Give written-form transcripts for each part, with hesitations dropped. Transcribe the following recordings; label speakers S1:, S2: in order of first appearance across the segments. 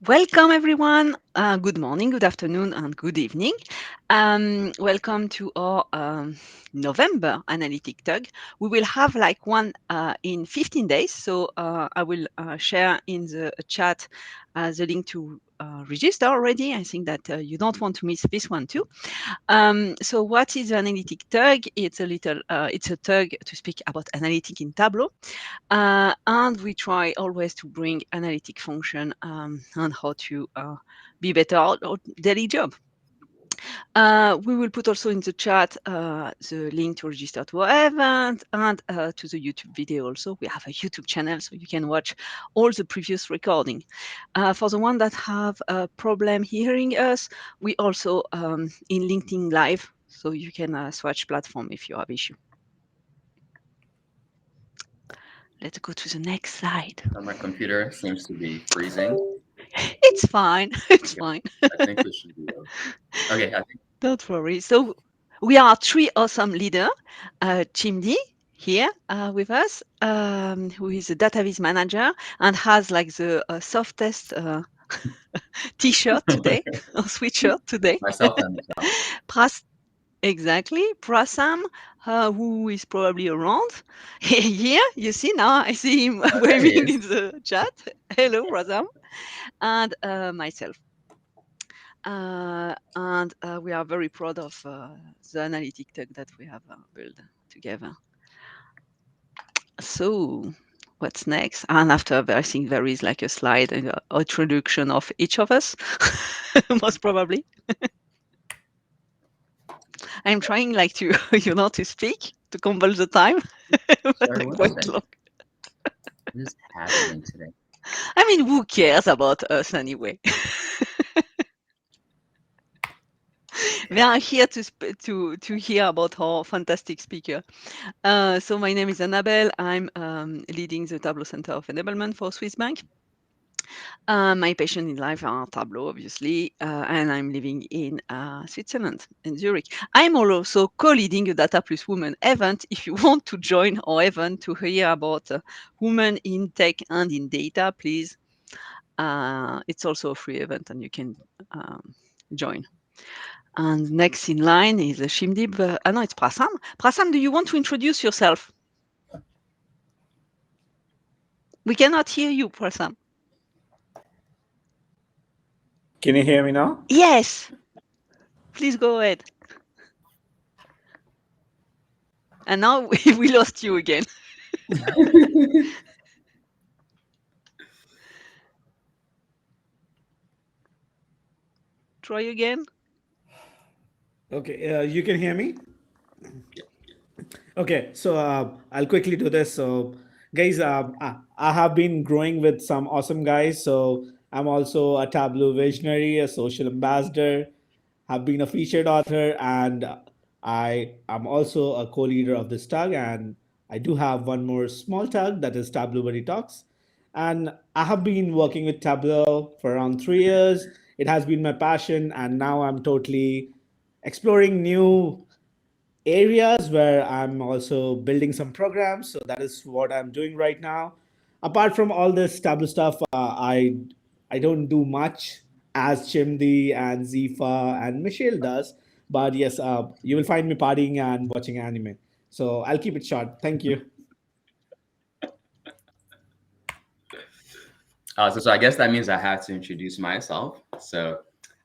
S1: Welcome, everyone. Good morning, good afternoon, and good evening. Welcome to our November analytic tug. We will have like one in 15 days. So I will share in the chat the link to register already. I think that you don't want to miss this one too. So what is analytic tug? It's a tug to speak about analytic in Tableau. And we try always to bring analytic function and how to be better at our daily job. We will put also in the chat the link to register to our event and to the YouTube video also. We have a YouTube channel, so you can watch all the previous recording. For the one that have a problem hearing us, we also in LinkedIn Live, so you can switch platform if you have issue. Let's go to the next slide.
S2: My computer seems to be freezing.
S1: It's fine. It's
S2: Okay,
S1: fine.
S2: I think we should be okay. I think
S1: Don't worry. So we are three awesome leaders. Chimdi here with us, who is a database manager and has like the softest t-shirt today or sweatshirt today.
S2: myself and myself.
S1: Pras, exactly. Prasam, who is probably around here. You see now, I see him
S2: Oh, there he
S1: waving
S2: is.
S1: in the chat. Hello, Prasam, and myself. And we are very proud of the analytic tech that we have built together. So what's next? And after, I think there is like a slide and a introduction of each of us, most probably. I'm trying like to, to speak, to convert the time, but
S2: Sorry,
S1: I'm
S2: one
S1: quite
S2: second.
S1: long.
S2: What is happening today?
S1: I mean, who cares about us anyway? We are here to hear about our fantastic speaker. So my name is Annabelle. I'm leading the Tableau Center of Enablement for Swiss Bank. My passion in life are Tableau, obviously, and I'm living in Switzerland, in Zurich. I'm also co-leading a Data Plus Women event. If you want to join our event to hear about women in tech and in data, please. It's also a free event, and you can join. And next in line is Shimdib. No, it's Prasam. Prasam, do you want to introduce yourself? We cannot hear you, Prasam.
S3: Can you hear me now?
S1: Yes, please go ahead. And now we lost you again. Try again.
S3: Okay, you can hear me? Okay, so I'll quickly do this. So, guys, I have been growing with some awesome guys. So, I'm also a Tableau visionary, a social ambassador, have been a featured author, and I am also a co leader of this tag. And I do have one more small tag that is Tableau Buddy Talks. And I have been working with Tableau for around 3 years. It has been my passion, and now I'm totally exploring new areas where I'm also building some programs. So that is what I'm doing right now. Apart from all this Tableau stuff, I don't do much as Chimdi and Zifa and Michelle does. But yes, you will find me partying and watching anime. So I'll keep it short. Thank you.
S2: So I guess that means I have to introduce myself. So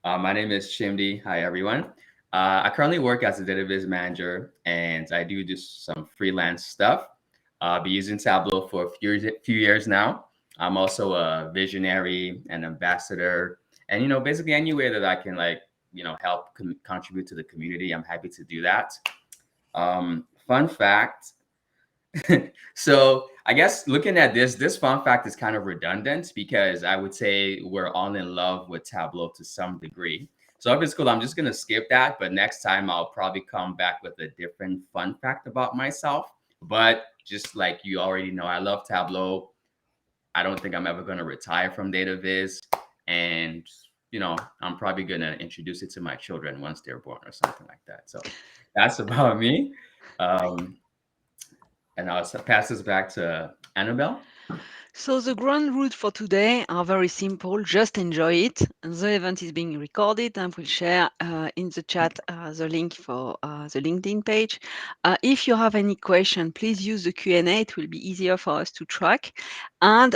S2: my name is Chimdi. Hi, everyone. I currently work as a database manager, and I do just some freelance stuff. I've been using Tableau for few years now. I'm also a visionary and ambassador, and basically anywhere that I can help contribute to the community, I'm happy to do that. Fun fact: so I guess looking at this fun fact is kind of redundant because I would say we're all in love with Tableau to some degree. So if it's cool, I'm just gonna skip that. But next time I'll probably come back with a different fun fact about myself. But just like you already know, I love Tableau. I don't think I'm ever gonna retire from data viz. And I'm probably gonna introduce it to my children once they're born or something like that. So that's about me. Um, and I'll pass this back to Annabelle.
S1: So the ground rules for today are very simple. Just enjoy it. The event is being recorded, and we'll share in the chat the link for the LinkedIn page. If you have any question, please use the Q&A. It will be easier for us to track and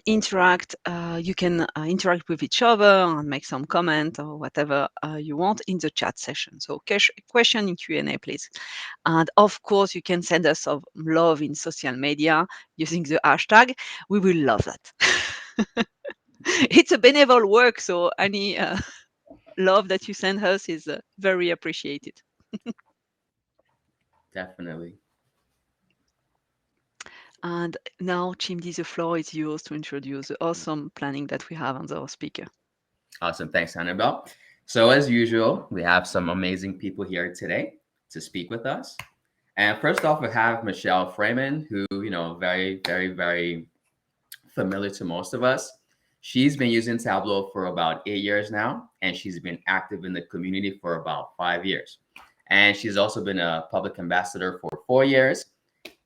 S1: interact. You can interact with each other and make some comment or whatever you want in the chat session. So question in Q&A, please. And of course, you can send us some love in social media using the hashtag. We will love that. It's a benevolent work, so any love that you send us is very appreciated.
S2: Definitely.
S1: And now, Chimdi, the floor is yours to introduce the awesome planning that we have on our speaker.
S2: Awesome. Thanks, Annabelle. So, as usual, we have some amazing people here today to speak with us. And first off, we have Michelle Frayman, who, very, very, very familiar to most of us. She's been using Tableau for about 8 years now, and she's been active in the community for about 5 years. And she's also been a public ambassador for 4 years.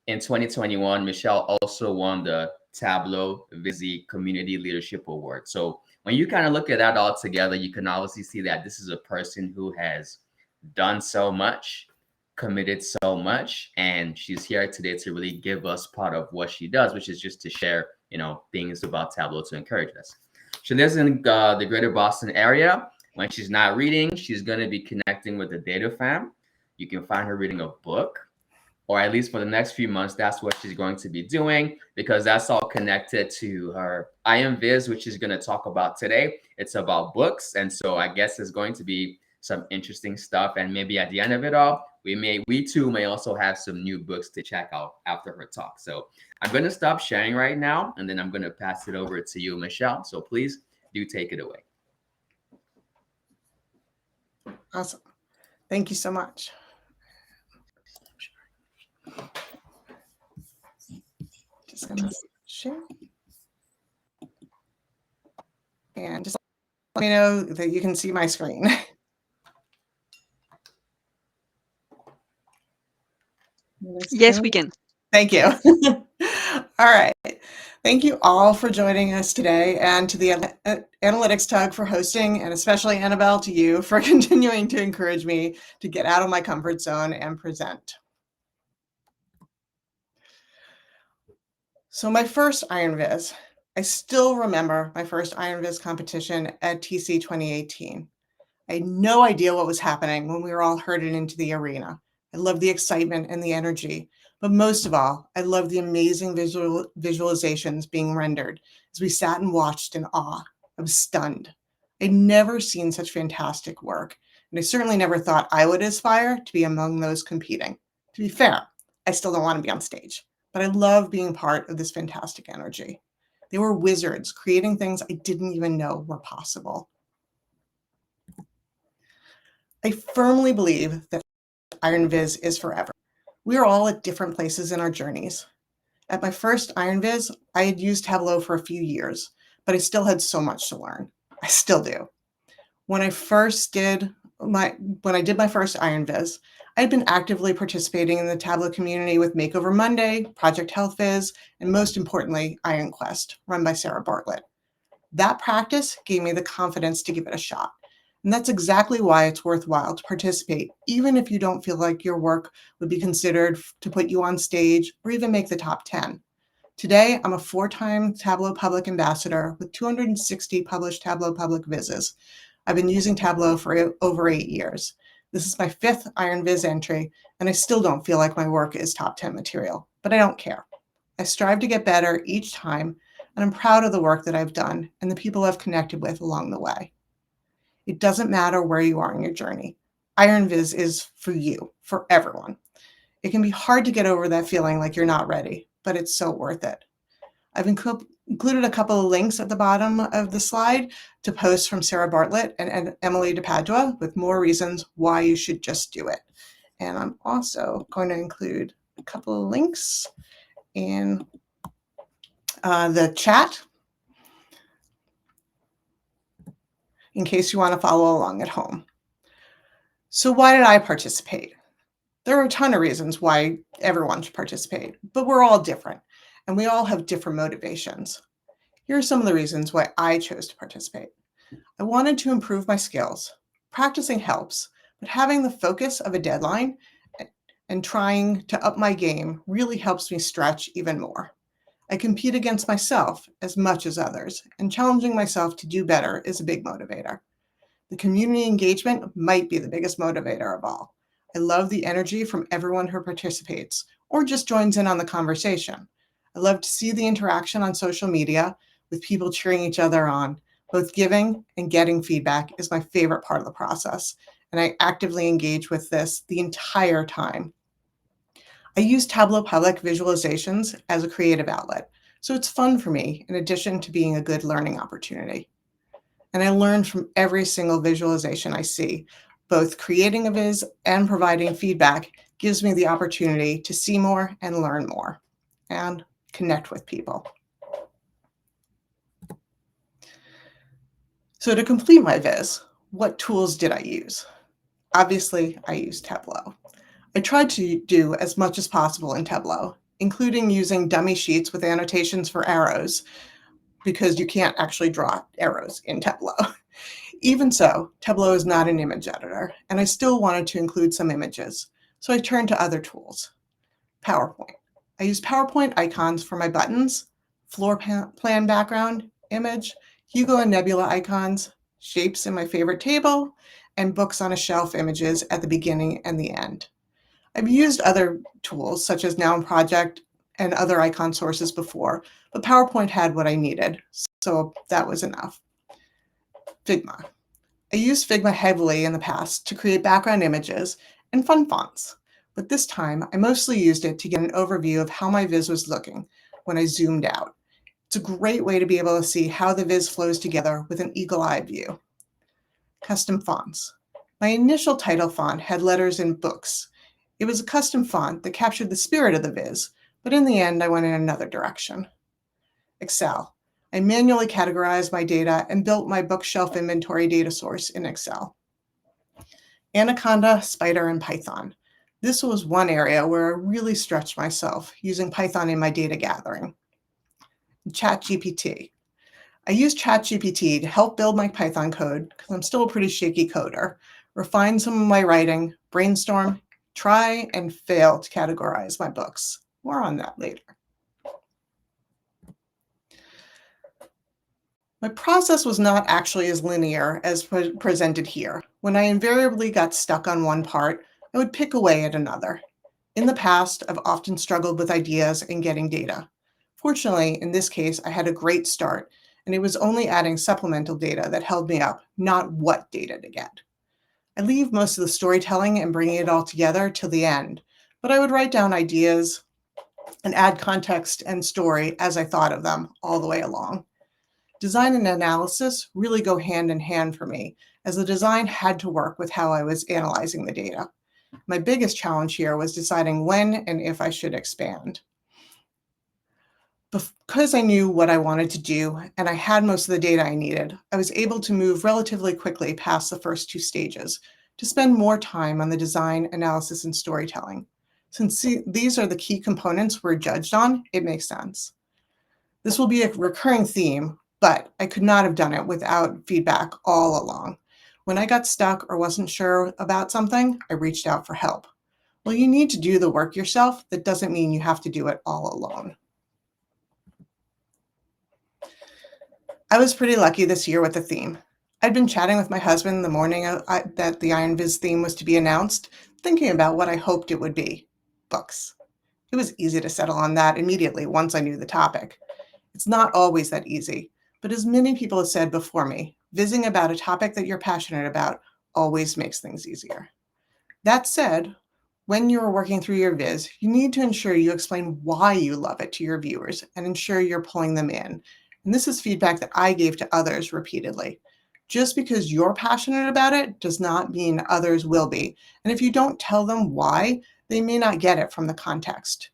S2: In 2021, Michelle also won the Tableau Vizzed Community Leadership Award. So when you kind of look at that all together, you can obviously see that this is a person who has done so much, committed so much, and she's here today to really give us part of what she does, which is just to share, things about Tableau to encourage us. She lives in the greater Boston area. When she's not reading, she's going to be connecting with the Data Fam. You can find her reading a book, or at least for the next few months, that's what she's going to be doing, because that's all connected to her Iron Viz, which she's going to talk about today. It's about books. And so I guess there's going to be some interesting stuff. And maybe at the end of it all, we too may also have some new books to check out after her talk. So I'm going to stop sharing right now, and then I'm going to pass it over to you, Michelle. So please do take it away.
S4: Awesome. Thank you so much. Just gonna share. And just let me know that you can see my screen.
S1: Yes, we can.
S4: Thank you. All right. Thank you all for joining us today, and to the Analytics Tug for hosting, and especially Annabelle, to you for continuing to encourage me to get out of my comfort zone and present. So my first Iron Viz, I still remember my first Iron Viz competition at TC 2018. I had no idea what was happening when we were all herded into the arena. I loved the excitement and the energy, but most of all, I loved the amazing visualizations being rendered as we sat and watched in awe. I was stunned. I'd never seen such fantastic work, and I certainly never thought I would aspire to be among those competing. To be fair, I still don't want to be on stage, but I love being part of this fantastic energy. They were wizards creating things I didn't even know were possible. I firmly believe that Iron Viz is forever. We are all at different places in our journeys. At my first Iron Viz, I had used Tableau for a few years, but I still had so much to learn. I still do. When I did my first Iron Viz, I had been actively participating in the Tableau community with Makeover Monday, Project Health Viz, and most importantly, Iron Quest, run by Sarah Bartlett. That practice gave me the confidence to give it a shot. And that's exactly why it's worthwhile to participate, even if you don't feel like your work would be considered to put you on stage or even make the top 10. Today, I'm a 4-time Tableau Public Ambassador with 260 published Tableau Public Vizes. I've been using Tableau for over 8 years. This is my 5th Iron Viz entry, and I still don't feel like my work is top 10 material, but I don't care. I strive to get better each time, and I'm proud of the work that I've done and the people I've connected with along the way. It doesn't matter where you are in your journey. Iron Viz is for you, for everyone. It can be hard to get over that feeling like you're not ready, but it's so worth it. I've included a couple of links at the bottom of the slide to posts from Sarah Bartlett and Emily DePadua with more reasons why you should just do it. And I'm also going to include a couple of links in the chat in case you want to follow along at home. So why did I participate? There are a ton of reasons why everyone should participate, but we're all different. and we all have different motivations. Here are some of the reasons why I chose to participate. I wanted to improve my skills. Practicing helps, but having the focus of a deadline and trying to up my game really helps me stretch even more. I compete against myself as much as others, and challenging myself to do better is a big motivator. The community engagement might be the biggest motivator of all. I love the energy from everyone who participates or just joins in on the conversation. I love to see the interaction on social media with people cheering each other on. Both giving and getting feedback is my favorite part of the process, and I actively engage with this the entire time. I use Tableau Public visualizations as a creative outlet, so it's fun for me in addition to being a good learning opportunity. And I learn from every single visualization I see. Both creating a viz and providing feedback gives me the opportunity to see more and learn more and connect with people. So to complete my viz, what tools did I use? Obviously, I used Tableau. I tried to do as much as possible in Tableau, including using dummy sheets with annotations for arrows, because you can't actually draw arrows in Tableau. Even so, Tableau is not an image editor, and I still wanted to include some images, so I turned to other tools. PowerPoint. I use PowerPoint icons for my buttons, floor plan background, image, Hugo and Nebula icons, shapes in my favorite table, and books on a shelf images at the beginning and the end. I've used other tools such as Noun Project and other icon sources before, but PowerPoint had what I needed, so that was enough. Figma. I used Figma heavily in the past to create background images and fun fonts, but this time I mostly used it to get an overview of how my viz was looking when I zoomed out. It's a great way to be able to see how the viz flows together with an eagle-eye view. Custom fonts. My initial title font had letters in books. It was a custom font that captured the spirit of the viz, but in the end I went in another direction. Excel. I manually categorized my data and built my bookshelf inventory data source in Excel. Anaconda, Spider, and Python. This was one area where I really stretched myself using Python in my data gathering. ChatGPT. I used ChatGPT to help build my Python code because I'm still a pretty shaky coder, refine some of my writing, brainstorm, try and fail to categorize my books. More on that later. My process was not actually as linear as presented here. When I invariably got stuck on one part, I would pick away at another. In the past, I've often struggled with ideas and getting data. Fortunately, in this case, I had a great start, and it was only adding supplemental data that held me up, not what data to get. I leave most of the storytelling and bringing it all together till the end, but I would write down ideas and add context and story as I thought of them all the way along. Design and analysis really go hand in hand for me, as the design had to work with how I was analyzing the data. My biggest challenge here was deciding when and if I should expand. Because I knew what I wanted to do and I had most of the data I needed, I was able to move relatively quickly past the first two stages to spend more time on the design, analysis, and storytelling. Since these are the key components we're judged on, it makes sense. This will be a recurring theme, but I could not have done it without feedback all along. When I got stuck or wasn't sure about something, I reached out for help. Well, you need to do the work yourself. That doesn't mean you have to do it all alone. I was pretty lucky this year with the theme. I'd been chatting with my husband the morning that the Iron Viz theme was to be announced, thinking about what I hoped it would be: books. It was easy to settle on that immediately once I knew the topic. It's not always that easy, but as many people have said before me, vizzing about a topic that you're passionate about always makes things easier. That said, when you're working through your viz, you need to ensure you explain why you love it to your viewers and ensure you're pulling them in. And this is feedback that I gave to others repeatedly. Just because you're passionate about it does not mean others will be. And if you don't tell them why, they may not get it from the context.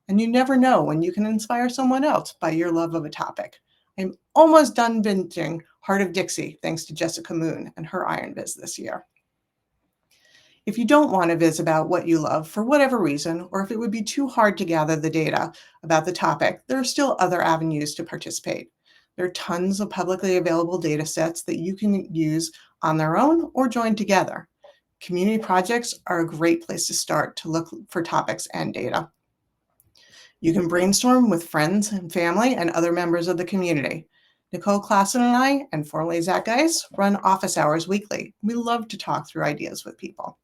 S4: And you never know when you can inspire someone else by your love of a topic. I'm almost done binging Heart of Dixie thanks to Jessica Moon and her Iron Viz this year. If you don't want to viz about what you love for whatever reason, or if it would be too hard to gather the data about the topic, there are still other avenues to participate. There are tons of publicly available data sets that you can use on their own or join together. Community projects are a great place to start to look for topics and data. You can brainstorm with friends and family and other members of the community. Nicole Klassen and I, and formerly Zach Geis, run office hours weekly. We love to talk through ideas with people.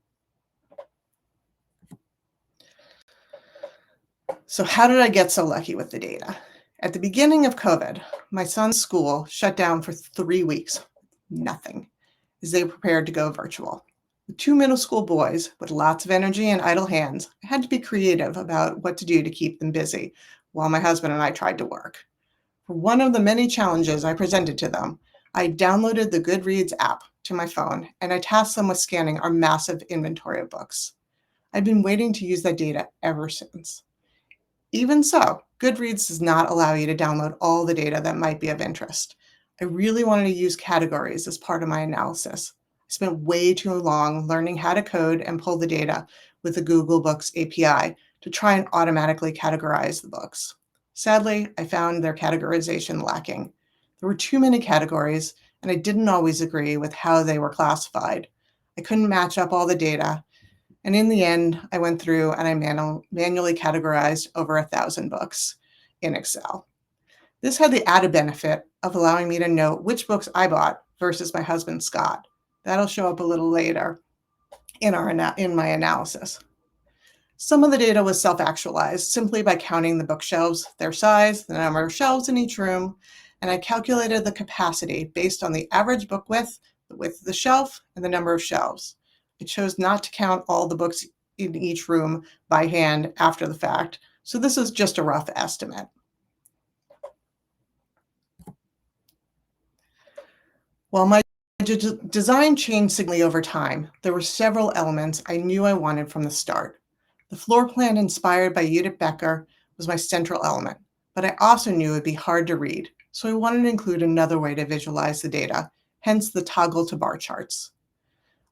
S4: So how did I get so lucky with the data? At the beginning of COVID, my son's school shut down for 3 weeks, nothing, as they prepared to go virtual. With 2 middle school boys with lots of energy and idle hands, I had to be creative about what to do to keep them busy while my husband and I tried to work. For one of the many challenges I presented to them, I downloaded the Goodreads app to my phone and I tasked them with scanning our massive inventory of books. I've been waiting to use that data ever since. Even so, Goodreads does not allow you to download all the data that might be of interest. I really wanted to use categories as part of my analysis. I spent way too long learning how to code and pull the data with the Google Books API to try and automatically categorize the books. Sadly, I found their categorization lacking. There were too many categories, and I didn't always agree with how they were classified. I couldn't match up all the data. And in the end, I went through and I manually categorized over 1,000 books in Excel. This had the added benefit of allowing me to know which books I bought versus my husband, Scott. That'll show up a little later in my analysis. Some of the data was self-actualized simply by counting the bookshelves, their size, the number of shelves in each room, and I calculated the capacity based on the average book width, the width of the shelf, and the number of shelves. I chose not to count all the books in each room by hand after the fact, so this is just a rough estimate. While my design changed significantly over time, there were several elements I knew I wanted from the start. The floor plan inspired by Judith Becker was my central element, but I also knew it would be hard to read, so I wanted to include another way to visualize the data, hence the toggle to bar charts.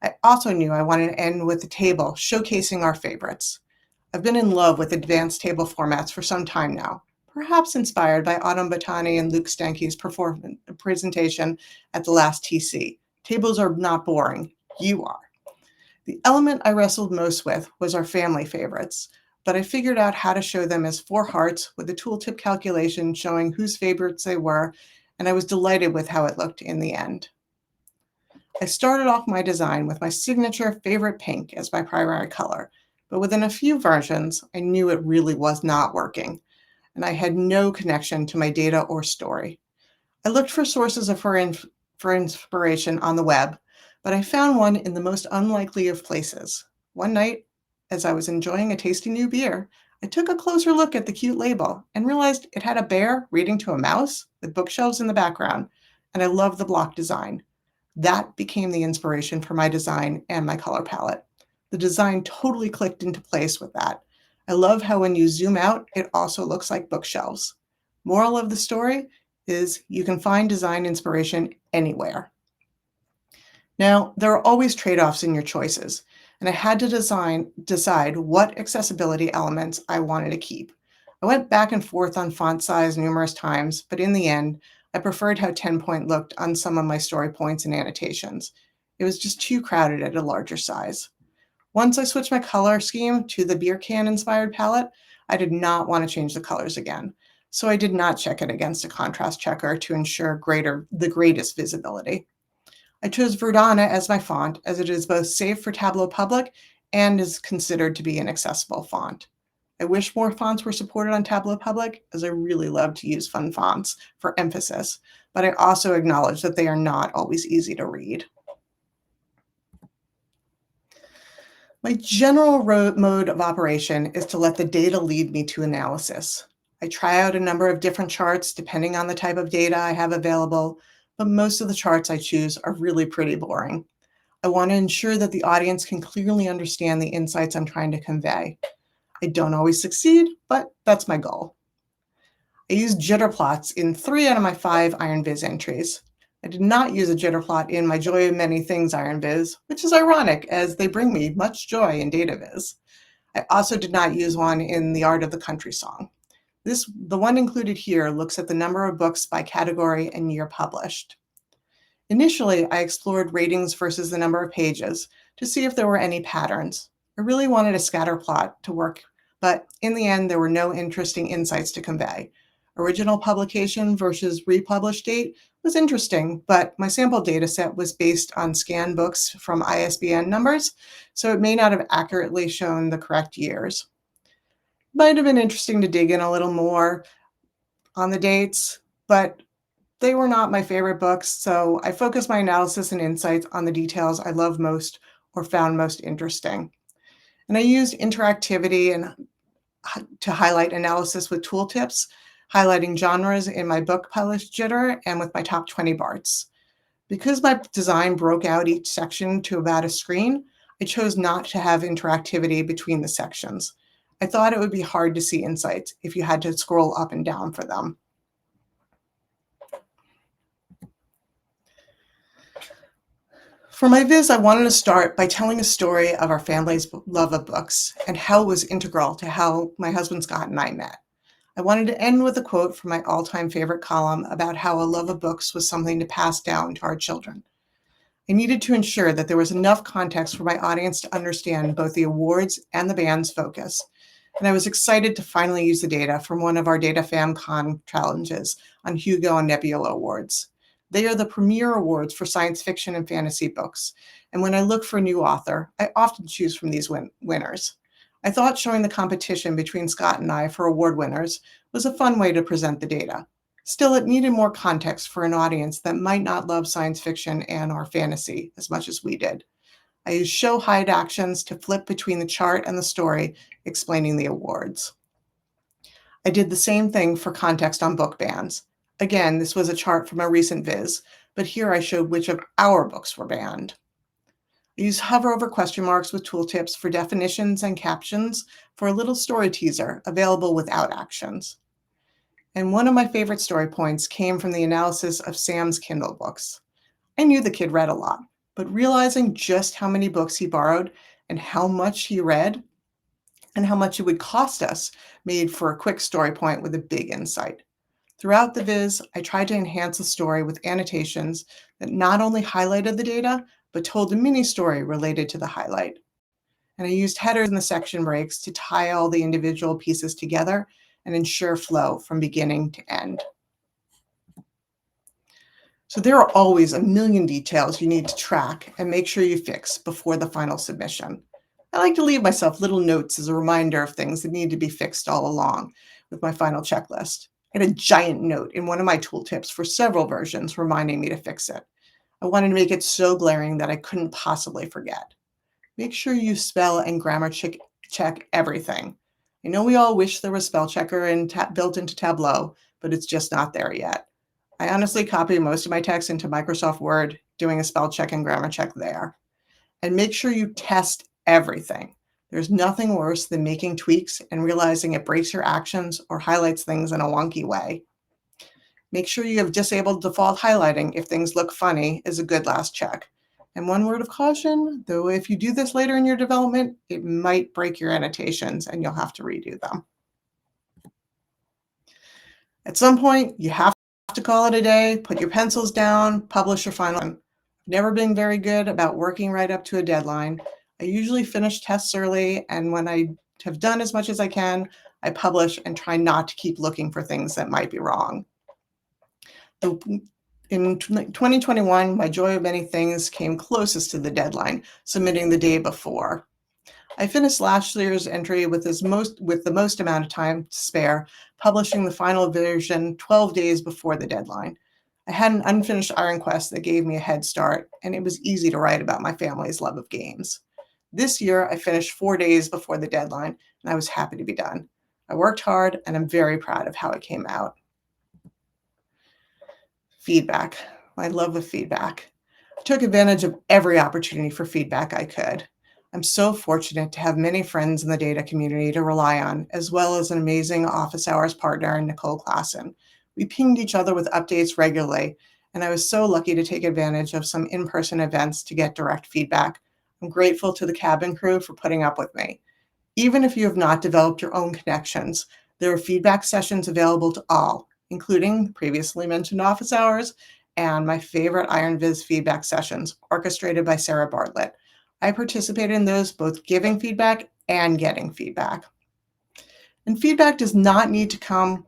S4: I also knew I wanted to end with a table showcasing our favorites. I've been in love with advanced table formats for some time now, perhaps inspired by Autumn Batani and Luke Stanke's presentation at the last TC. Tables are not boring, you are. The element I wrestled most with was our family favorites, but I figured out how to show them as 4 hearts with a tooltip calculation showing whose favorites they were, and I was delighted with how it looked in the end. I started off my design with my signature favorite pink as my primary color, but within a few versions, I knew it really was not working, and I had no connection to my data or story. I looked for sources for inspiration on the web, but I found one in the most unlikely of places. One night, as I was enjoying a tasty new beer, I took a closer look at the cute label and realized it had a bear reading to a mouse with bookshelves in the background, and I loved the block design. That became the inspiration for my design and my color palette. The design totally clicked into place with that. I love how when you zoom out, it also looks like bookshelves. Moral of the story is you can find design inspiration anywhere. Now, there are always trade-offs in your choices, and I had to decide what accessibility elements I wanted to keep. I went back and forth on font size numerous times, but in the end, I preferred how 10-point looked on some of my story points and annotations. It was just too crowded at a larger size. Once I switched my color scheme to the beer can inspired palette, I did not want to change the colors again. So I did not check it against a contrast checker to ensure the greatest visibility. I chose Verdana as my font as it is both safe for Tableau Public and is considered to be an accessible font. I wish more fonts were supported on Tableau Public, as I really love to use fun fonts for emphasis, but I also acknowledge that they are not always easy to read. My general mode of operation is to let the data lead me to analysis. I try out a number of different charts depending on the type of data I have available, but most of the charts I choose are really pretty boring. I want to ensure that the audience can clearly understand the insights I'm trying to convey. I don't always succeed, but that's my goal. I use jitter plots in 3 out of my 5 Iron Viz entries. I did not use a jitter plot in my Joy of Many Things Iron Viz, which is ironic as they bring me much joy in Data Viz. I also did not use one in the Art of the Country song. The one included here looks at the number of books by category and year published. Initially, I explored ratings versus the number of pages to see if there were any patterns. I really wanted a scatter plot to work, but in the end, there were no interesting insights to convey. Original publication versus republished date was interesting, but my sample data set was based on scanned books from ISBN numbers, so it may not have accurately shown the correct years. Might have been interesting to dig in a little more on the dates, but they were not my favorite books, so I focused my analysis and insights on the details I love most or found most interesting. And I used interactivity to highlight analysis with tooltips, highlighting genres in my book published jitter and with my top 20 BARTs. Because my design broke out each section to about a screen, I chose not to have interactivity between the sections. I thought it would be hard to see insights if you had to scroll up and down for them. For my Viz, I wanted to start by telling a story of our family's love of books and how it was integral to how my husband Scott and I met. I wanted to end with a quote from my all-time favorite column about how a love of books was something to pass down to our children. I needed to ensure that there was enough context for my audience to understand both the awards and the band's focus. And I was excited to finally use the data from one of our Data FamCon challenges on Hugo and Nebula Awards. They are the premier awards for science fiction and fantasy books. And when I look for a new author, I often choose from these winners. I thought showing the competition between Scott and I for award winners was a fun way to present the data. Still, it needed more context for an audience that might not love science fiction and or fantasy as much as we did. I used show hide actions to flip between the chart and the story, explaining the awards. I did the same thing for context on book bans. Again, this was a chart from a recent Viz, but here I showed which of our books were banned. I used hover over question marks with tooltips for definitions and captions for a little story teaser available without actions. And one of my favorite story points came from the analysis of Sam's Kindle books. I knew the kid read a lot, but realizing just how many books he borrowed and how much he read and how much it would cost us made for a quick story point with a big insight. Throughout the Viz, I tried to enhance the story with annotations that not only highlighted the data, but told a mini story related to the highlight. And I used headers in the section breaks to tie all the individual pieces together and ensure flow from beginning to end. So there are always a million details you need to track and make sure you fix before the final submission. I like to leave myself little notes as a reminder of things that need to be fixed all along with my final checklist. I had a giant note in one of my tooltips for several versions reminding me to fix it. I wanted to make it so glaring that I couldn't possibly forget. Make sure you spell and grammar check everything. I know we all wish there was spell checker built into Tableau, but it's just not there yet. I honestly copied most of my text into Microsoft Word, doing a spell check and grammar check there. And make sure you test everything. There's nothing worse than making tweaks and realizing it breaks your actions or highlights things in a wonky way. Make sure you have disabled default highlighting if things look funny is a good last check. And one word of caution, though, if you do this later in your development, it might break your annotations and you'll have to redo them. At some point, you have to call it a day, put your pencils down, publish your final one. I've never been very good about working right up to a deadline. I usually finish tests early, and when I have done as much as I can, I publish and try not to keep looking for things that might be wrong. In 2021, my Joy of Many Things came closest to the deadline, submitting the day before. I finished last year's entry with the most amount of time to spare, publishing the final version 12 days before the deadline. I had an unfinished Iron Quest that gave me a head start, and it was easy to write about my family's love of games. This year, I finished 4 days before the deadline, and I was happy to be done. I worked hard, and I'm very proud of how it came out. Feedback. I love the feedback. I took advantage of every opportunity for feedback I could. I'm so fortunate to have many friends in the data community to rely on, as well as an amazing office hours partner in Nicole Klassen. We pinged each other with updates regularly, and I was so lucky to take advantage of some in-person events to get direct feedback. I'm grateful to the cabin crew for putting up with me. Even if you have not developed your own connections, there are feedback sessions available to all, including the previously mentioned office hours and my favorite Iron Viz feedback sessions, orchestrated by Sarah Bartlett. I participated in those, both giving feedback and getting feedback. And feedback does not need to come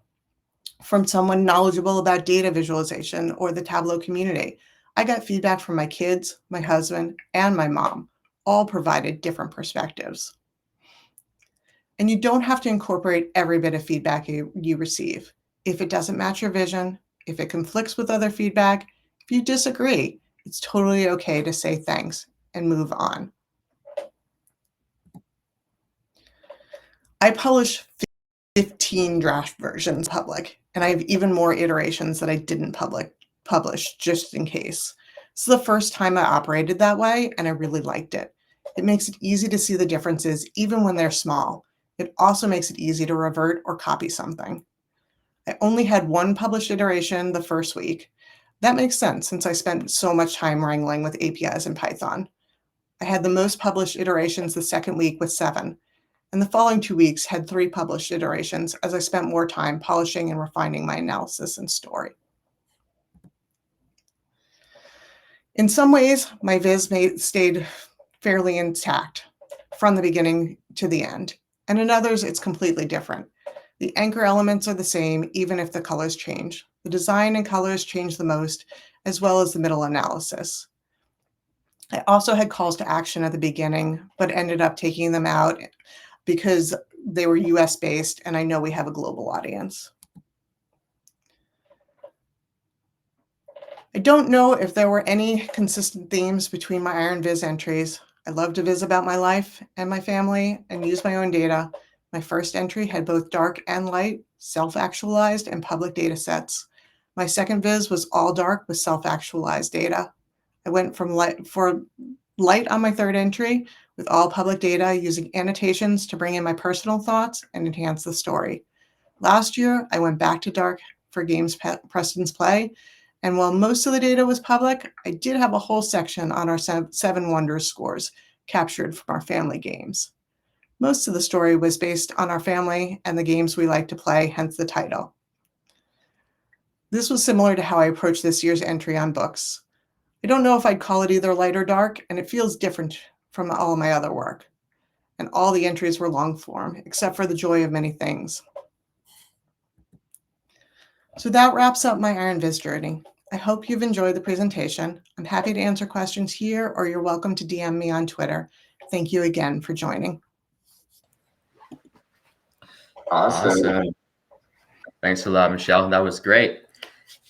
S4: from someone knowledgeable about data visualization or the Tableau community. I got feedback from my kids, my husband, and my mom. All provided different perspectives. And you don't have to incorporate every bit of feedback you receive. If it doesn't match your vision, if it conflicts with other feedback, if you disagree, it's totally okay to say thanks and move on. I publish 15 draft versions public, and I have even more iterations that I didn't publish just in case. This is the first time I operated that way, and I really liked it. It makes it easy to see the differences even when they're small. It also makes it easy to revert or copy something. I only had one published iteration the first week. That makes sense since I spent so much time wrangling with APIs in Python. I had the most published iterations the second week with 7. And the following 2 weeks had 3 published iterations as I spent more time polishing and refining my analysis and story. In some ways, my viz stayed fairly intact from the beginning to the end. And in others, it's completely different. The anchor elements are the same, even if the colors change. The design and colors change the most, as well as the middle analysis. I also had calls to action at the beginning, but ended up taking them out because they were US based, and I know we have a global audience. I don't know if there were any consistent themes between my Iron Viz entries. I love to viz about my life and my family and use my own data. My first entry had both dark and light, self-actualized and public data sets. My second viz was all dark with self-actualized data. I went from light on my third entry with all public data, using annotations to bring in my personal thoughts and enhance the story. Last year, I went back to dark for games Preston's Play, and while most of the data was public, I did have a whole section on our 7 Wonders scores captured from our family games. Most of the story was based on our family and the games we like to play, hence the title. This was similar to how I approached this year's entry on books. I don't know if I'd call it either light or dark, and it feels different from all my other work. And all the entries were long form, except for the joy of many things. So that wraps up my Iron Viz journey. I hope you've enjoyed the presentation. I'm happy to answer questions here, or you're welcome to DM me on Twitter. Thank you again for joining.
S2: Awesome. Thanks a lot, Michelle. That was great.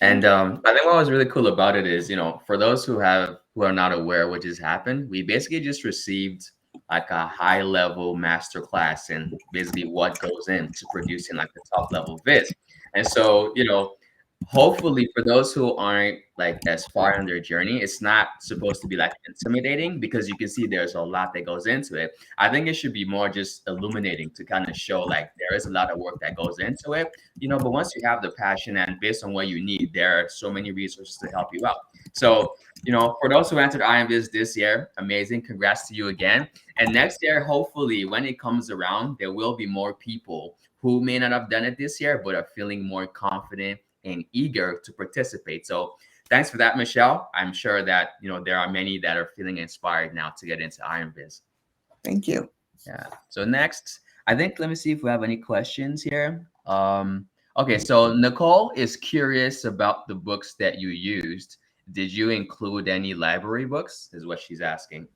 S2: And I think what was really cool about it is, for those who are not aware what just happened, we basically just received like a high level masterclass in basically what goes into producing like the top level viz. And so, hopefully for those who aren't like as far in their journey, it's not supposed to be like intimidating, because you can see there's a lot that goes into it. I think it should be more just illuminating to kind of show like there is a lot of work that goes into it, but once you have the passion and based on what you need, there are so many resources to help you out. So, for those who entered Iron Viz this year, amazing. Congrats to you again. And next year, hopefully when it comes around, there will be more people who may not have done it this year, but are feeling more confident and eager to participate. So thanks for that, Michelle. I'm sure that, there are many that are feeling inspired now to get into Iron Viz.
S4: Thank you.
S2: Yeah. So next, I think, let me see if we have any questions here. Okay. So Nicole is curious about the books that you used. Did you include any library books is what she's asking.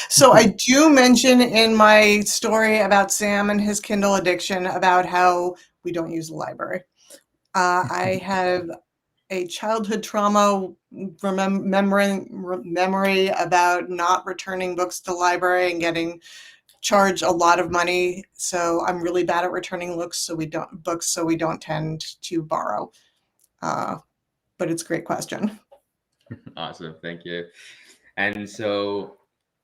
S4: So I do mention in my story about Sam and his Kindle addiction about how we don't use the library. I have a childhood trauma memory about not returning books to the library and getting charged a lot of money. So I'm really bad at returning books, so we don't tend to borrow. But it's a great question.
S2: Awesome, thank you. And so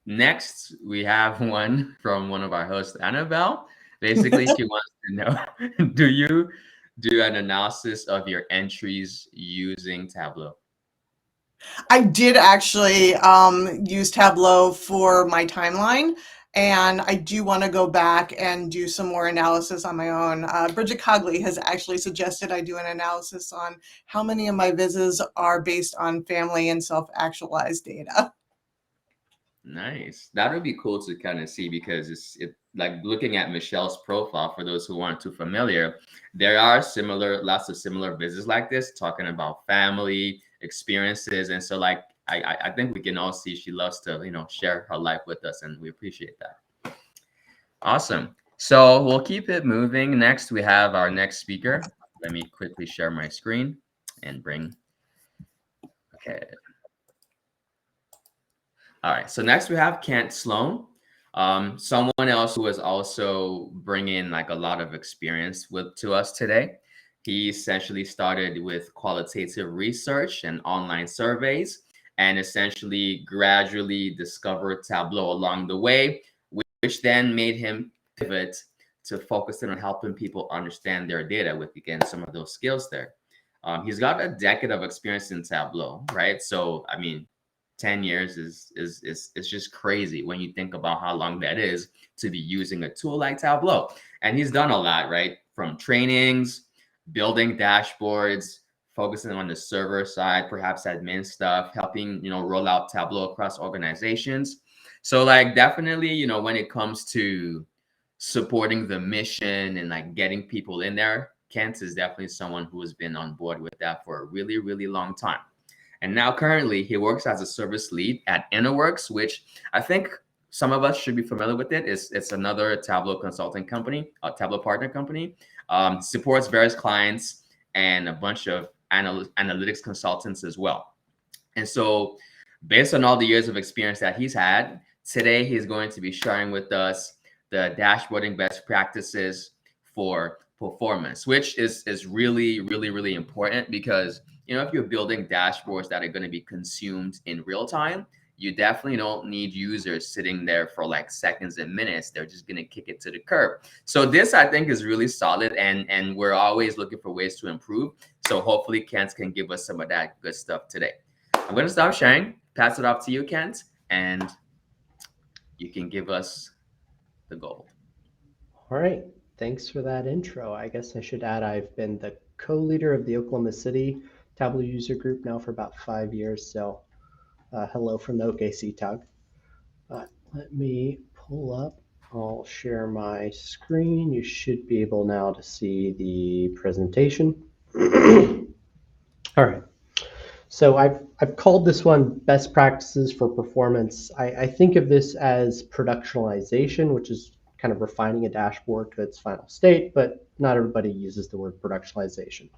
S2: next we have one from one of our hosts, Annabelle. Basically, she wants to know, do you do an analysis of your entries using Tableau?
S4: I did actually use Tableau for my timeline, and I do want to go back and do some more analysis on my own. Bridget Cogley has actually suggested I do an analysis on how many of my vizzes are based on family and self-actualized data.
S2: Nice. That would be cool to kind of see because it like looking at Michelle's profile for those who aren't too familiar, there are lots of similar business like this, talking about family experiences. And so like I think we can all see she loves to, share her life with us, and we appreciate that. Awesome. So we'll keep it moving. Next, we have our next speaker. Let me quickly share my screen and okay. All right, so next we have Kent Sloan, someone else who is also bringing like a lot of experience to us today. He essentially started with qualitative research and online surveys, and essentially gradually discovered Tableau along the way, which then made him pivot to focusing on helping people understand their data with, again, some of those skills there. He's got a decade of experience in Tableau, right? So, I mean, 10 years is just crazy when you think about how long that is to be using a tool like Tableau. And he's done a lot, right? From trainings, building dashboards, focusing on the server side, perhaps admin stuff, helping, roll out Tableau across organizations. So like definitely, when it comes to supporting the mission and like getting people in there, Kent is definitely someone who has been on board with that for a really, really long time. And now currently he works as a service lead at InnoWorks, which I think some of us should be familiar with it. It's another Tableau consulting company, a Tableau partner company, supports various clients and a bunch of analytics consultants as well. And so based on all the years of experience that he's had, today he's going to be sharing with us the dashboarding best practices for performance, which is really, really, really important because, if you're building dashboards that are going to be consumed in real time, you definitely don't need users sitting there for like seconds and minutes. They're just going to kick it to the curb. So this, I think, is really solid, and we're always looking for ways to improve. So hopefully Kent can give us some of that good stuff today. I'm going to stop sharing, pass it off to you, Kent, and you can give us the gold.
S5: All right. Thanks for that intro. I guess I should add I've been the co-leader of the Oklahoma City Tableau user group now for about 5 years. So hello from the OKC, Tug. Let me pull up. I'll share my screen. You should be able now to see the presentation. All right. So I've called this one best practices for performance. I think of this as productionalization, which is kind of refining a dashboard to its final state, but not everybody uses the word productionalization.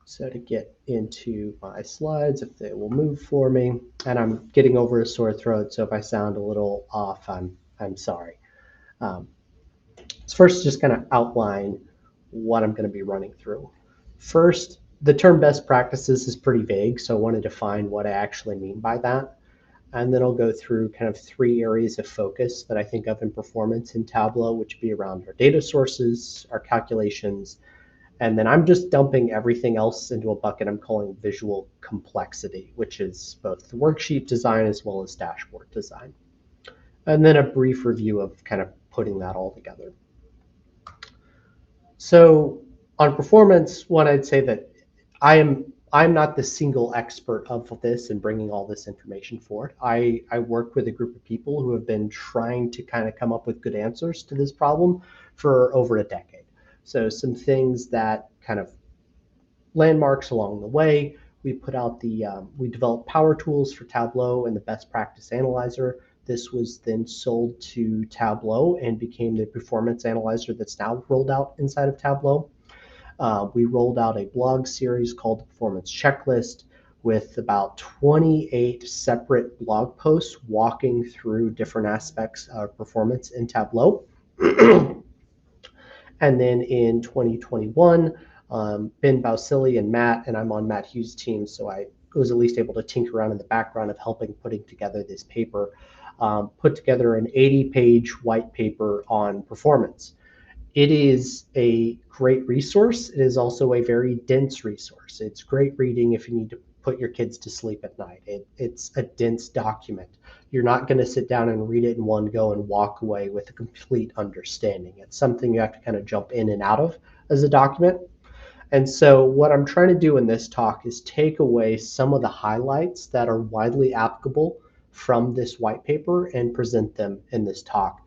S5: So to get into my slides, if they will move for me, and I'm getting over a sore throat, so if I sound a little off, I'm sorry. Let's first just kind of outline what I'm going to be running through. First, the term best practices is pretty vague, so I want to define what I actually mean by that. And then I'll go through kind of 3 areas of focus that I think of in performance in Tableau, which would be around our data sources, our calculations, and then I'm just dumping everything else into a bucket I'm calling visual complexity, which is both the worksheet design as well as dashboard design. And then a brief review of kind of putting that all together. So on performance, one, I'd say that I'm not the single expert of this and bringing all this information forward. I work with a group of people who have been trying to kind of come up with good answers to this problem for over a decade. So some things that kind of landmarks along the way, we put out we developed power tools for Tableau and the best practice analyzer. This was then sold to Tableau and became the performance analyzer that's now rolled out inside of Tableau. We rolled out a blog series called the Performance Checklist with about 28 separate blog posts walking through different aspects of performance in Tableau. And then in 2021, Ben Bausili and Matt, and I'm on Matt Hughes' team, so I was at least able to tinker around in the background of helping putting together this paper, put together an 80-page white paper on performance. It is a great resource. It is also a very dense resource. It's great reading if you need to put your kids to sleep at night. It's a dense document. You're not going to sit down and read it in one go and walk away with a complete understanding. It's something you have to kind of jump in and out of as a document. And so what I'm trying to do in this talk is take away some of the highlights that are widely applicable from this white paper and present them in this talk.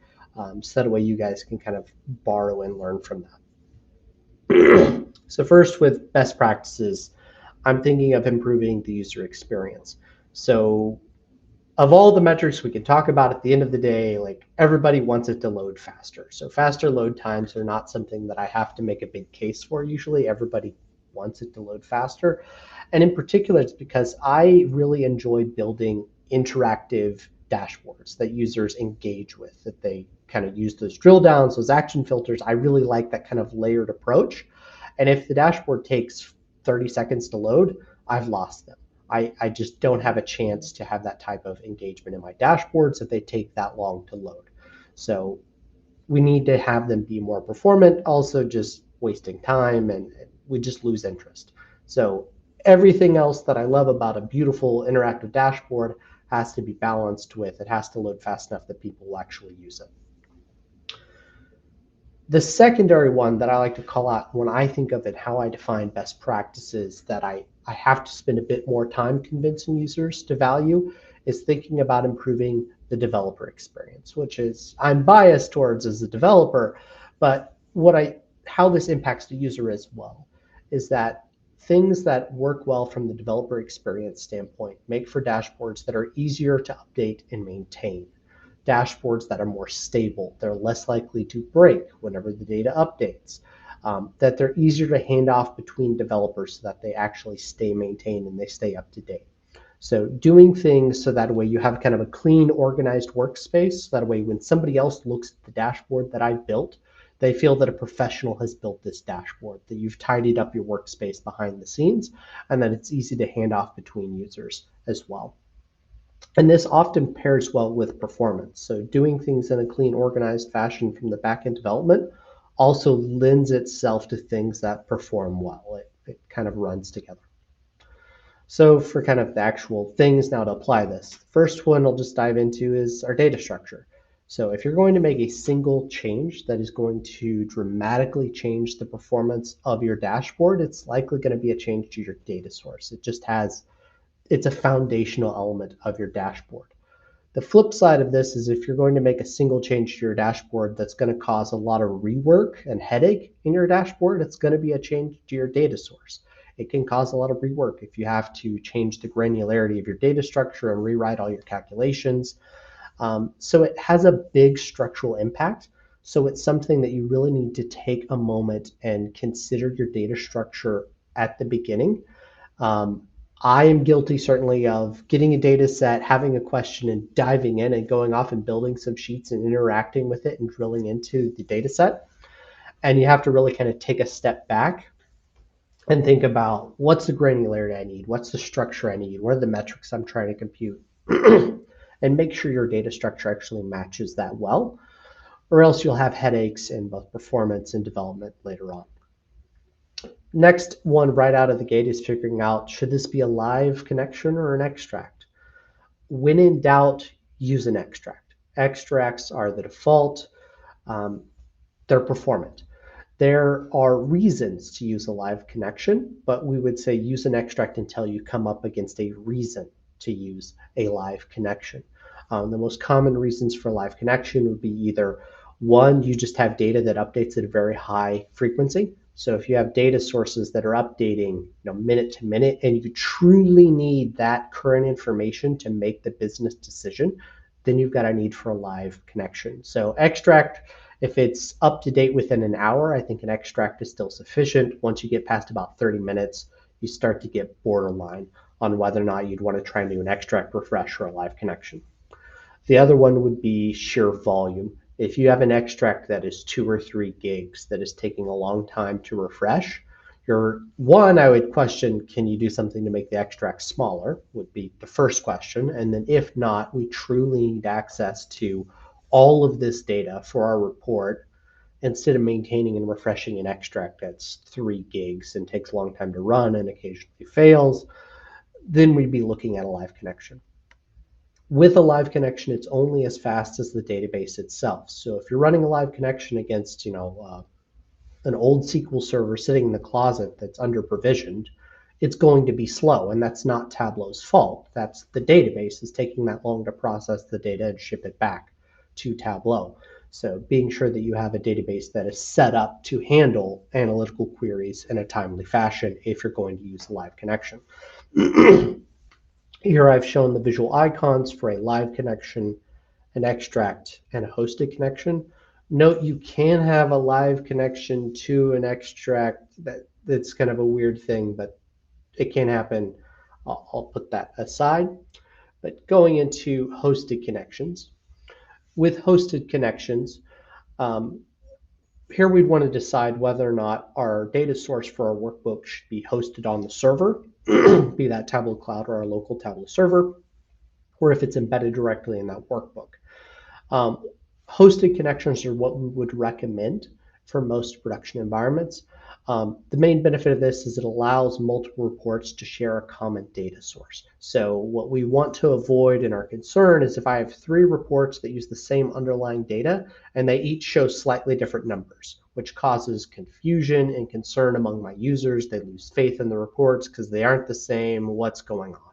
S5: So that way you guys can kind of borrow and learn from that. So first, with best practices, I'm thinking of improving the user experience. So of all the metrics we can talk about, at the end of the day, like, everybody wants it to load faster. So faster load times are not something that I have to make a big case for. Usually everybody wants it to load faster. And in particular, it's because I really enjoy building interactive dashboards that users engage with, that they kind of use those drill downs, those action filters. I really like that kind of layered approach. And if the dashboard takes 30 seconds to load, I've lost them. I just don't have a chance to have that type of engagement in my dashboards if they take that long to load. So we need to have them be more performant, also just wasting time, and we just lose interest. So everything else that I love about a beautiful interactive dashboard has to be balanced with, it has to load fast enough that people will actually use it. The secondary one that I like to call out when I think of it, how I define best practices that I have to spend a bit more time convincing users to value, is thinking about improving the developer experience, which is, I'm biased towards as a developer, but how this impacts the user as well is that things that work well from the developer experience standpoint make for dashboards that are easier to update and maintain. Dashboards that are more stable, they're less likely to break whenever the data updates, that they're easier to hand off between developers so that they actually stay maintained and they stay up to date. So doing things so that way you have kind of a clean, organized workspace, so that way when somebody else looks at the dashboard that I've built, they feel that a professional has built this dashboard, that you've tidied up your workspace behind the scenes, and that it's easy to hand off between users as well. And this often pairs well with performance. So doing things in a clean, organized fashion from the backend development also lends itself to things that perform well. It kind of runs together. So for kind of the actual things now to apply this, the first one I'll just dive into is our data structure. So if you're going to make a single change that is going to dramatically change the performance of your dashboard, it's likely going to be a change to your data source. It's a foundational element of your dashboard. The flip side of this is if you're going to make a single change to your dashboard that's going to cause a lot of rework and headache in your dashboard, it's going to be a change to your data source. It can cause a lot of rework if you have to change the granularity of your data structure and rewrite all your calculations. So it has a big structural impact. So it's something that you really need to take a moment and consider your data structure at the beginning. I am guilty certainly of getting a data set, having a question and diving in and going off and building some sheets and interacting with it and drilling into the data set. And you have to really kind of take a step back and think about, what's the granularity I need? What's the structure I need? What are the metrics I'm trying to compute? And make sure your data structure actually matches that well, or else you'll have headaches in both performance and development later on. Next one right out of the gate is figuring out, should this be a live connection or an extract? When in doubt, use an extract. Extracts are the default. They're performant. There are reasons to use a live connection, but we would say use an extract until you come up against a reason to use a live connection. The most common reasons for live connection would be either, one, you just have data that updates at a very high frequency. So if you have data sources that are updating, minute to minute, and you truly need that current information to make the business decision, then you've got a need for a live connection. So extract, if it's up to date within an hour, I think an extract is still sufficient. Once you get past about 30 minutes, you start to get borderline on whether or not you'd want to try and do an extract refresh or a live connection. The other one would be sheer volume. If you have an extract that is 2 or 3 gigs that is taking a long time to refresh, I would question, can you do something to make the extract smaller, would be the first question. And then if not, we truly need access to all of this data for our report instead of maintaining and refreshing an extract that's 3 gigs and takes a long time to run and occasionally fails. then we'd be looking at a live connection. With a live connection, it's only as fast as the database itself. So if you're running a live connection against, an old SQL server sitting in the closet that's under provisioned, it's going to be slow, and that's not Tableau's fault. That's the database is taking that long to process the data and ship it back to Tableau. So being sure that you have a database that is set up to handle analytical queries in a timely fashion if you're going to use a live connection. Here I've shown the visual icons for a live connection, an extract, and a hosted connection. Note you can have a live connection to an extract. That's kind of a weird thing, but it can happen. I'll put that aside. But going into hosted connections. With hosted connections, here we'd want to decide whether or not our data source for our workbook should be hosted on the server, be that Tableau Cloud or our local Tableau server, or if it's embedded directly in that workbook. Hosted connections are what we would recommend for most production environments. The main benefit of this is it allows multiple reports to share a common data source. So what we want to avoid and our concern is if I have 3 reports that use the same underlying data and they each show slightly different numbers, which causes confusion and concern among my users. They lose faith in the reports because they aren't the same. What's going on?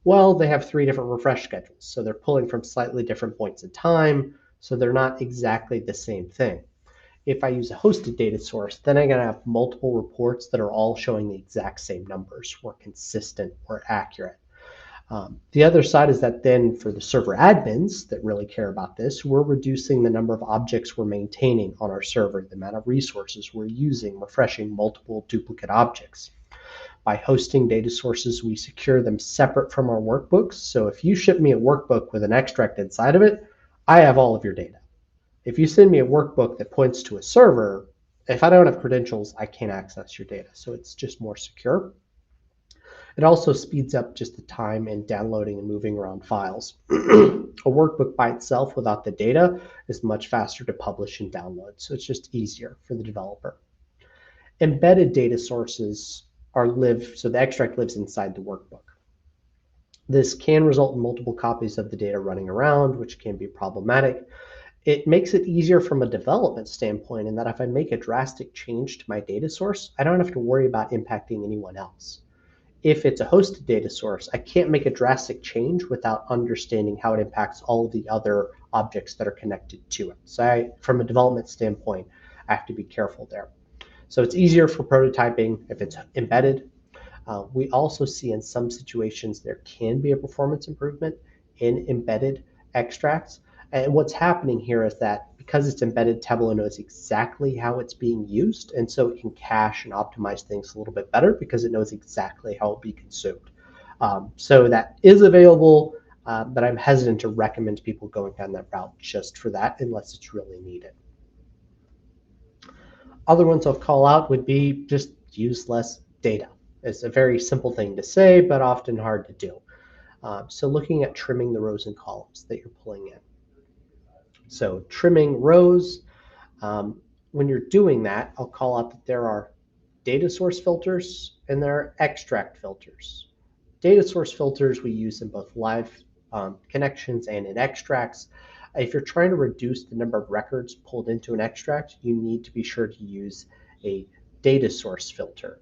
S5: Well, they have 3 different refresh schedules, so they're pulling from slightly different points in time, so they're not exactly the same thing. If I use a hosted data source, then I'm going to have multiple reports that are all showing the exact same numbers, or consistent or accurate. The other side is that then for the server admins that really care about this, we're reducing the number of objects we're maintaining on our server, the amount of resources we're using, refreshing multiple duplicate objects. By hosting data sources, we secure them separate from our workbooks. So if you ship me a workbook with an extract inside of it, I have all of your data. If you send me a workbook that points to a server, if I don't have credentials, I can't access your data. So it's just more secure. It also speeds up just the time in downloading and moving around files. A workbook by itself without the data is much faster to publish and download. So it's just easier for the developer. Embedded data sources so the extract lives inside the workbook. This can result in multiple copies of the data running around, which can be problematic. It makes it easier from a development standpoint in that if I make a drastic change to my data source, I don't have to worry about impacting anyone else. If it's a hosted data source, I can't make a drastic change without understanding how it impacts all of the other objects that are connected to it. So from a development standpoint, I have to be careful there. So it's easier for prototyping if it's embedded. We also see in some situations there can be a performance improvement in embedded extracts. And what's happening here is that because it's embedded, Tableau knows exactly how it's being used, and so it can cache and optimize things a little bit better because it knows exactly how it will be consumed. So that is available, but I'm hesitant to recommend people going down that route just for that unless it's really needed. Other ones I'll call out would be just use less data. It's a very simple thing to say, but often hard to do. So looking at trimming the rows and columns that you're pulling in. So trimming rows, when you're doing that, I'll call out that there are data source filters and there are extract filters. Data source filters we use in both live connections and in extracts. If you're trying to reduce the number of records pulled into an extract, you need to be sure to use a data source filter.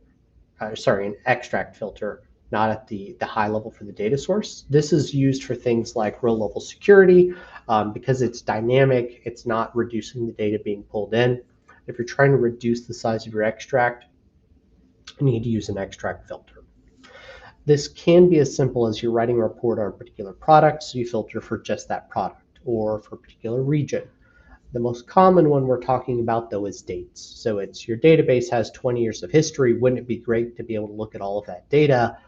S5: An extract filter, not at the high level for the data source. This is used for things like row level security because it's dynamic. It's not reducing the data being pulled in. If you're trying to reduce the size of your extract, you need to use an extract filter. This can be as simple as you're writing a report on a particular product, so you filter for just that product or for a particular region. The most common one we're talking about, though, is dates. So it's your database has 20 years of history. Wouldn't it be great to be able to look at all of that data?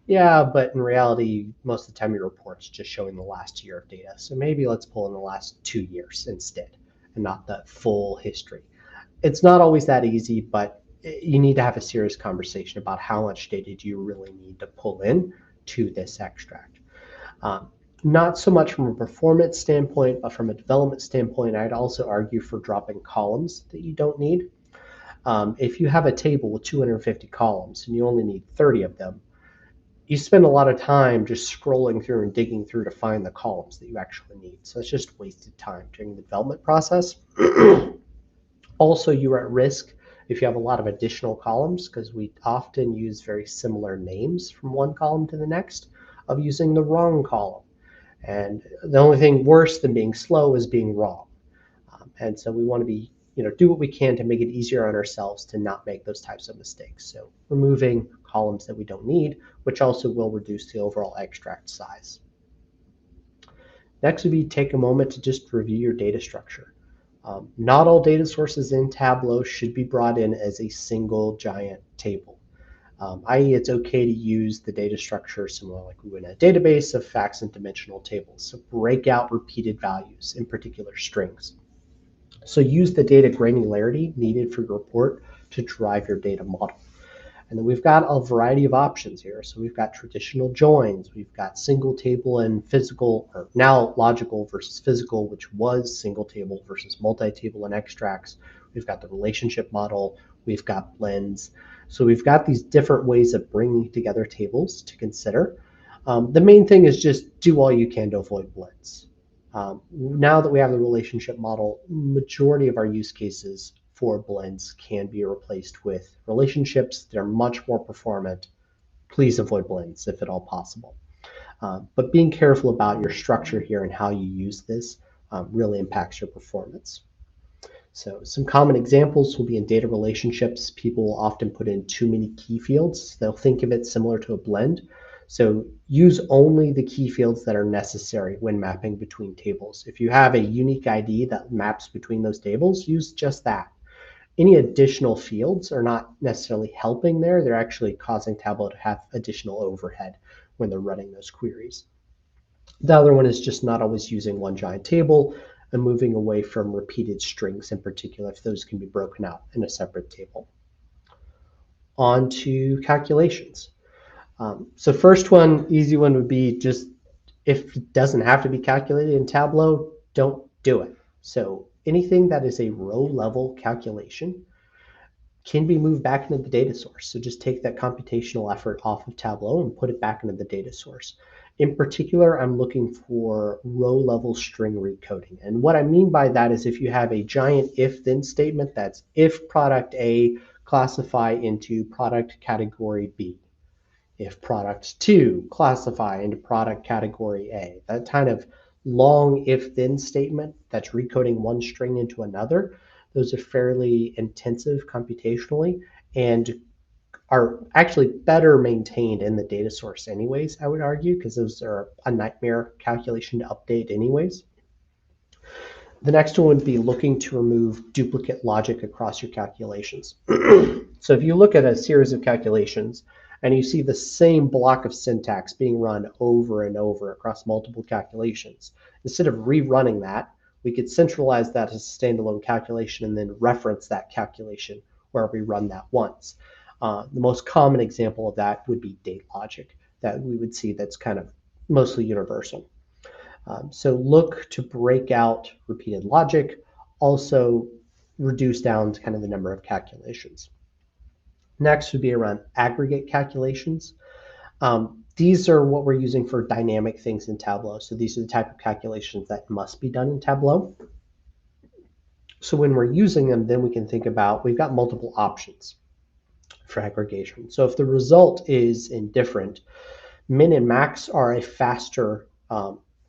S5: Yeah, but in reality, most of the time your report's just showing the last year of data. So maybe let's pull in the last 2 years instead and not the full history. It's not always that easy, but you need to have a serious conversation about how much data do you really need to pull in to this extract. Not so much from a performance standpoint, but from a development standpoint, I'd also argue for dropping columns that you don't need. If you have a table with 250 columns and you only need 30 of them, you spend a lot of time just scrolling through and digging through to find the columns that you actually need. So it's just wasted time during the development process. Also, you're at risk if you have a lot of additional columns, because we often use very similar names from one column to the next, of using the wrong column. And the only thing worse than being slow is being wrong. And so we want to be, do what we can to make it easier on ourselves to not make those types of mistakes. So removing columns that we don't need, which also will reduce the overall extract size. Next would be take a moment to just review your data structure. Not all data sources in Tableau should be brought in as a single giant table. I.e., it's okay to use the data structure similar like we would in a database of facts and dimensional tables. So break out repeated values, in particular strings. So use the data granularity needed for your report to drive your data model. And then we've got a variety of options here. So we've got traditional joins, we've got single table and physical, or now logical versus physical, which was single table versus multi-table and extracts. We've got the relationship model, we've got blends. So we've got these different ways of bringing together tables to consider. The main thing is just do all you can to avoid blends. Now that we have the relationship model, majority of our use cases for blends can be replaced with relationships. They're much more performant. Please avoid blends if at all possible. But being careful about your structure here and how you use this really impacts your performance. So some common examples will be in data relationships. People will often put in too many key fields. They'll think of it similar to a blend. So use only the key fields that are necessary when mapping between tables. If you have a unique ID that maps between those tables, use just that. Any additional fields are not necessarily helping there. They're actually causing Tableau to have additional overhead when they're running those queries. The other one is just not always using one giant table and moving away from repeated strings in particular, if those can be broken out in a separate table. On to calculations. So first one, easy one would be just if it doesn't have to be calculated in Tableau, don't do it. So anything that is a row level calculation can be moved back into the data source. So just take that computational effort off of Tableau and put it back into the data source. In particular, I'm looking for row level string recoding. And what I mean by that is if you have a giant if then statement, that's if product A, classify into product category B. If product 2, classify into product category A. That kind of long if-then statement that's recoding one string into another, those are fairly intensive computationally and are actually better maintained in the data source anyways, I would argue, because those are a nightmare calculation to update anyways. The next one would be looking to remove duplicate logic across your calculations. So if you look at a series of calculations, and you see the same block of syntax being run over and over across multiple calculations. Instead of rerunning that, we could centralize that as a standalone calculation and then reference that calculation where we run that once. The most common example of that would be date logic that we would see that's kind of mostly universal. So look to break out repeated logic, also reduce down to kind of the number of calculations. Next would be around aggregate calculations. These are what we're using for dynamic things in Tableau. So these are the type of calculations that must be done in Tableau. So when we're using them, then we can think about, we've got multiple options for aggregation. So if the result is indifferent, min and max are a faster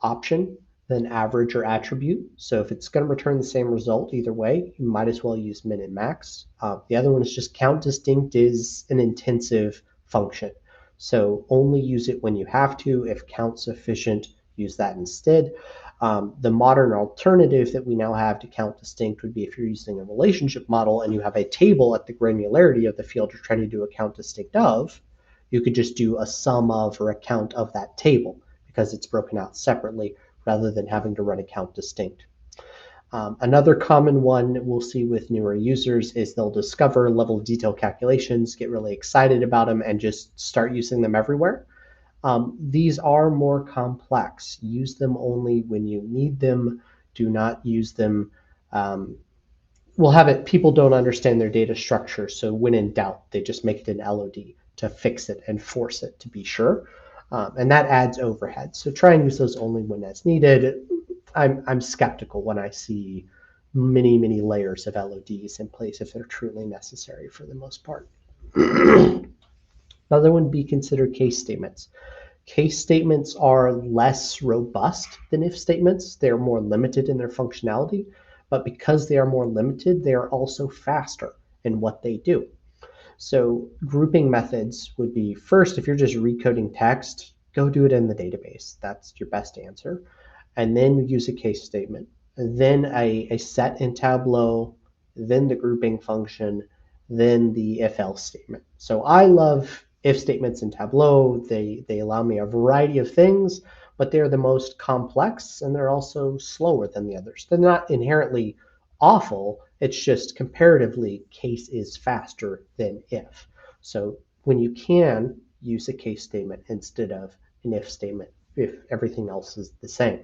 S5: option than average or attribute. So if it's going to return the same result either way, you might as well use min and max. The other one is just count distinct is an intensive function. So only use it when you have to. If count sufficient, use that instead. The modern alternative that we now have to count distinct would be if you're using a relationship model and you have a table at the granularity of the field you're trying to do a count distinct of, you could just do a sum of or a count of that table because it's broken out separately rather than having to run a count distinct. Another common one we'll see with newer users is they'll discover level of detail calculations, get really excited about them, and just start using them everywhere. These are more complex. Use them only when you need them. Do not use them. We'll have it, people don't understand their data structure, so when in doubt, they just make it an LOD. to fix it and force it to be sure. And that adds overhead. So try and use those only when as needed. I'm skeptical when I see many layers of LODs in place if they're truly necessary for the most part. Another one would be consider case statements. Case statements are less robust than if statements. They're more limited in their functionality, but because they are more limited, they are also faster in what they do. So grouping methods would be, first, if you're just recoding text, go do it in the database. That's your best answer. And then use a case statement. And then a set in Tableau, then the grouping function, then the if-else statement. So I love if statements in Tableau. They allow me a variety of things, but they're the most complex and they're also slower than the others. They're not inherently awful. It's just comparatively case is faster than if. So when you can use a case statement instead of an if statement, if everything else is the same.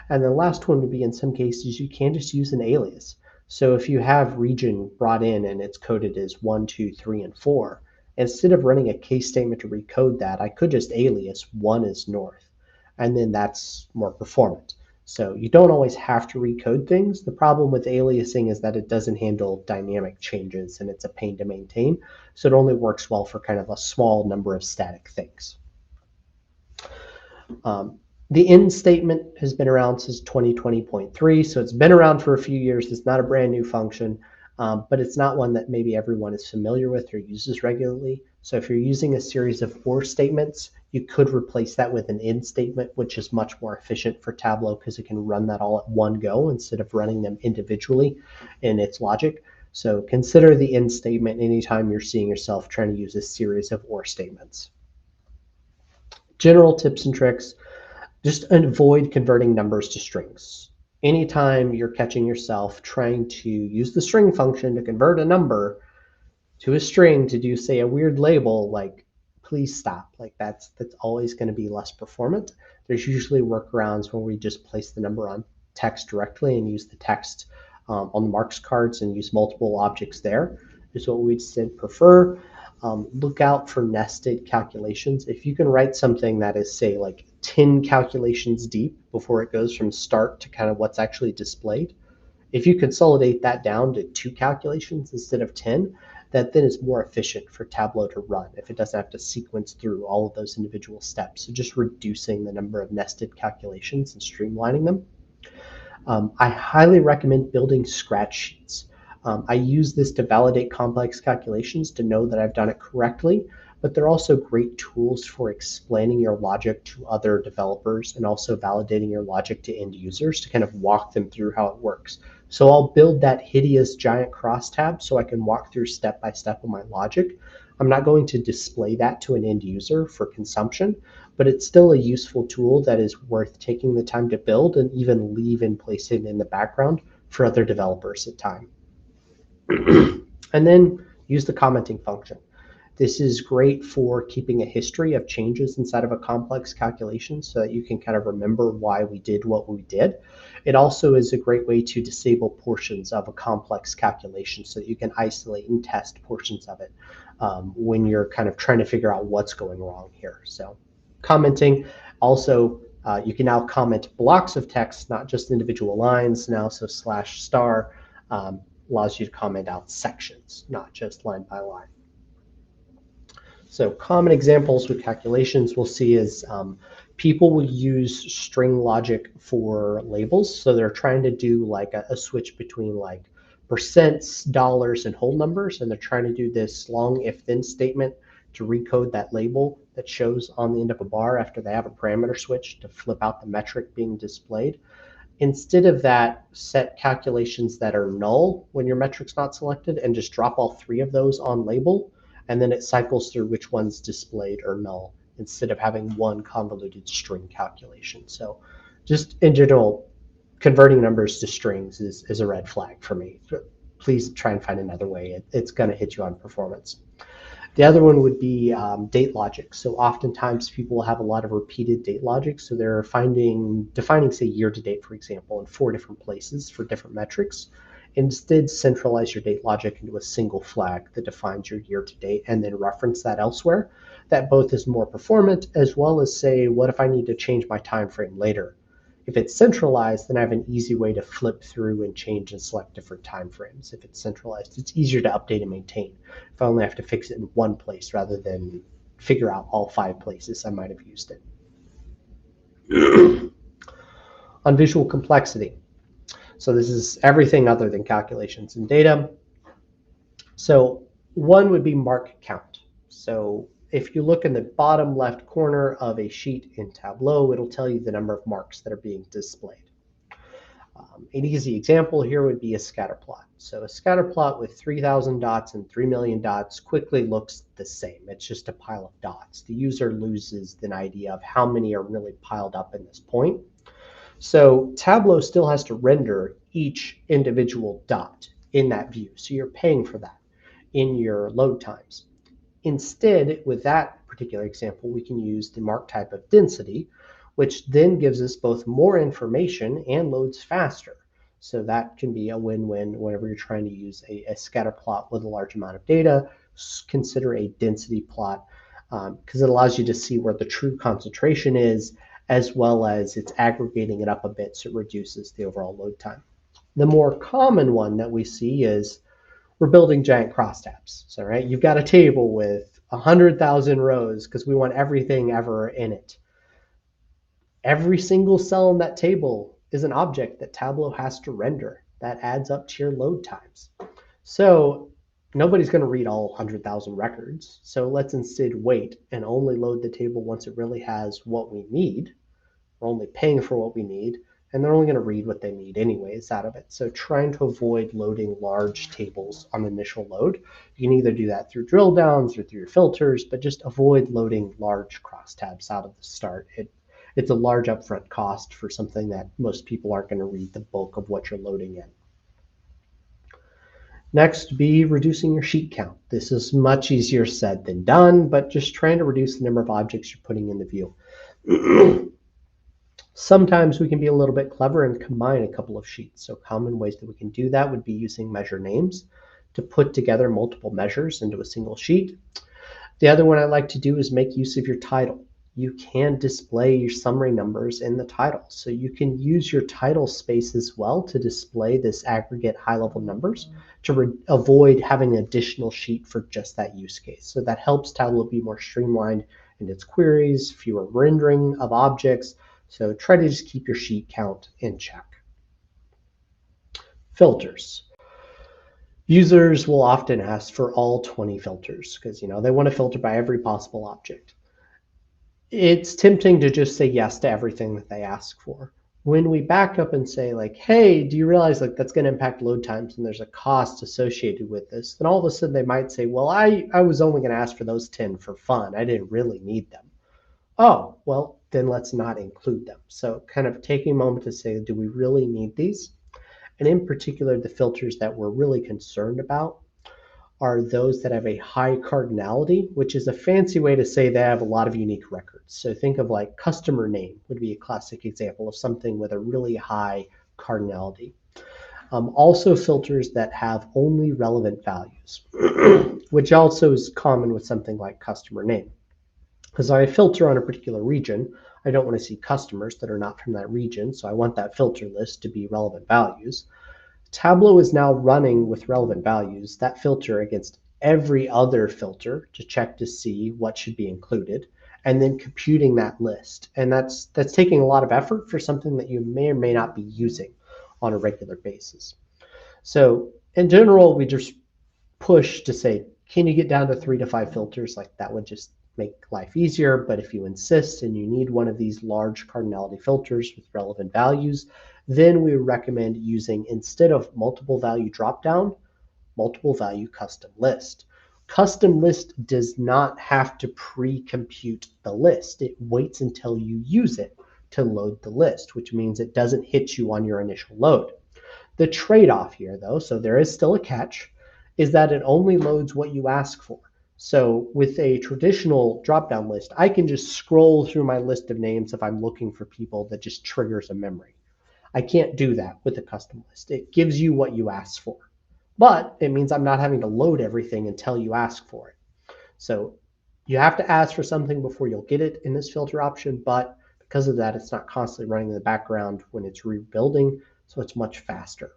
S5: And the last one would be, in some cases, you can just use an alias. So if you have region brought in and it's coded as 1, 2, 3, and 4, instead of running a case statement to recode that, I could just alias 1 is north, and then that's more performant. So you don't always have to recode things. The problem with aliasing is that it doesn't handle dynamic changes and it's a pain to maintain. So it only works well for kind of a small number of static things. The in statement has been around since 2020.3, so it's been around for a few years. It's not a brand new function, but it's not one that maybe everyone is familiar with or uses regularly. So if you're using a series of or statements, you could replace that with an in statement, which is much more efficient for Tableau because it can run that all at one go instead of running them individually in its logic. So consider the in statement anytime you're seeing yourself trying to use a series of or statements. General tips and tricks. Just avoid converting numbers to strings. Anytime you're catching yourself trying to use the string function to convert a number to a string to do, say, a weird label, like, please stop. Like that's always going to be less performant. There's usually workarounds where we just place the number on text directly and use the text on the marks cards and use multiple objects there. Is what we'd prefer. Look out for nested calculations. If you can write something that is, say, like 10 calculations deep before it goes from start to kind of what's actually displayed, if you consolidate that down to 2 calculations instead of 10, that then is more efficient for Tableau to run if it doesn't have to sequence through all of those individual steps. So just reducing the number of nested calculations and streamlining them. I highly recommend building scratch sheets. I use this to validate complex calculations to know that I've done it correctly, but they're also great tools for explaining your logic to other developers and also validating your logic to end users to kind of walk them through how it works. So I'll build that hideous giant crosstab so I can walk through step by step of my logic. I'm not going to display that to an end user for consumption, but it's still a useful tool that is worth taking the time to build and even leave in place in the background for other developers at time. And then use the commenting function. This is great for keeping a history of changes inside of a complex calculation so that you can kind of remember why we did what we did. It also is a great way to disable portions of a complex calculation so that you can isolate and test portions of it when you're kind of trying to figure out what's going wrong here. So commenting also, you can now comment blocks of text, not just individual lines now, so /* allows you to comment out sections, not just line by line. So common examples with calculations we'll see is people will use string logic for labels. So they're trying to do like a switch between like percents, dollars, and whole numbers. And they're trying to do this long if-then statement to recode that label that shows on the end of a bar after they have a parameter switch to flip out the metric being displayed. Instead of that, set calculations that are null when your metric's not selected and just drop all 3 of those on label, and then it cycles through which one's displayed or null instead of having one convoluted string calculation. So just in general, converting numbers to strings is a red flag for me. Please try and find another way. It's going to hit you on performance. The other one would be date logic. So oftentimes people will have a lot of repeated date logic. So they're defining, say, year to date, for example, in 4 different places for different metrics. Instead, centralize your date logic into a single flag that defines your year to date and then reference that elsewhere. That both is more performant, as well as say, what if I need to change my time frame later? If it's centralized, then I have an easy way to flip through and change and select different time frames. If it's centralized, it's easier to update and maintain if I only have to fix it in one place rather than figure out all 5 places I might have used it. On visual complexity. So this is everything other than calculations and data. So one would be mark count. So if you look in the bottom left corner of a sheet in Tableau, it'll tell you the number of marks that are being displayed. An easy example here would be a scatter plot. So a scatter plot with 3,000 dots and 3 million dots quickly looks the same. It's just a pile of dots. The user loses the idea of how many are really piled up in this point. So Tableau still has to render each individual dot in that view. So you're paying for that in your load times. Instead, with that particular example, we can use the mark type of density, which then gives us both more information and loads faster. So that can be a win-win whenever you're trying to use a scatter plot with a large amount of data. Consider a density plot because it allows you to see where the true concentration is, as well as it's aggregating it up a bit so it reduces the overall load time. The more common one that we see is we're building giant crosstabs. So, right, you've got a table with 100,000 rows because we want everything ever in it. Every single cell in that table is an object that Tableau has to render. That adds up to your load times. So nobody's going to read all 100,000 records. So let's instead wait and only load the table once it really has what we need. We're only paying for what we need, and they're only going to read what they need anyways out of it. So trying to avoid loading large tables on initial load. You can either do that through drill downs or through your filters, but just avoid loading large crosstabs out of the start. It's a large upfront cost for something that most people aren't going to read the bulk of what you're loading in. Next, be reducing your sheet count. This is much easier said than done, but just trying to reduce the number of objects you're putting in the view. Sometimes we can be a little bit clever and combine a couple of sheets. So common ways that we can do that would be using measure names to put together multiple measures into a single sheet. The other one I like to do is make use of your title. You can display your summary numbers in the title. So you can use your title space as well to display this aggregate high-level numbers to avoid having an additional sheet for just that use case. So that helps Tableau be more streamlined in its queries, fewer rendering of objects. So try to just keep your sheet count in check. Filters. Users will often ask for all 20 filters because they want to filter by every possible object. It's tempting to just say yes to everything that they ask for. When we back up and say like, hey, do you realize like that's going to impact load times and there's a cost associated with this? Then all of a sudden they might say, well, I was only going to ask for those 10 for fun. I didn't really need them. Oh, well, then let's not include them. So kind of taking a moment to say, do we really need these? And in particular, the filters that we're really concerned about are those that have a high cardinality, which is a fancy way to say they have a lot of unique records. So think of like customer name would be a classic example of something with a really high cardinality. Also filters that have only relevant values, which also is common with something like customer name. Because I filter on a particular region, I don't want to see customers that are not from that region, so I want that filter list to be relevant values. Tableau is now running with relevant values that filter against every other filter to check to see what should be included, and then computing that list. And that's taking a lot of effort for something that you may or may not be using on a regular basis. So in general, we just push to say, can you get down to 3 to 5 filters? Like that would just make life easier. But if you insist and you need one of these large cardinality filters with relevant values, then we recommend using, instead of multiple value dropdown, multiple value custom list. Custom list does not have to pre-compute the list. It waits until you use it to load the list, which means it doesn't hit you on your initial load. The trade-off here, though, so there is still a catch, is that it only loads what you ask for. So with a traditional drop-down list, I can just scroll through my list of names if I'm looking for people that just triggers a memory. I can't do that with a custom list. It gives you what you asked for, but it means I'm not having to load everything until you ask for it. So you have to ask for something before you'll get it in this filter option, but because of that, it's not constantly running in the background when it's rebuilding, so it's much faster.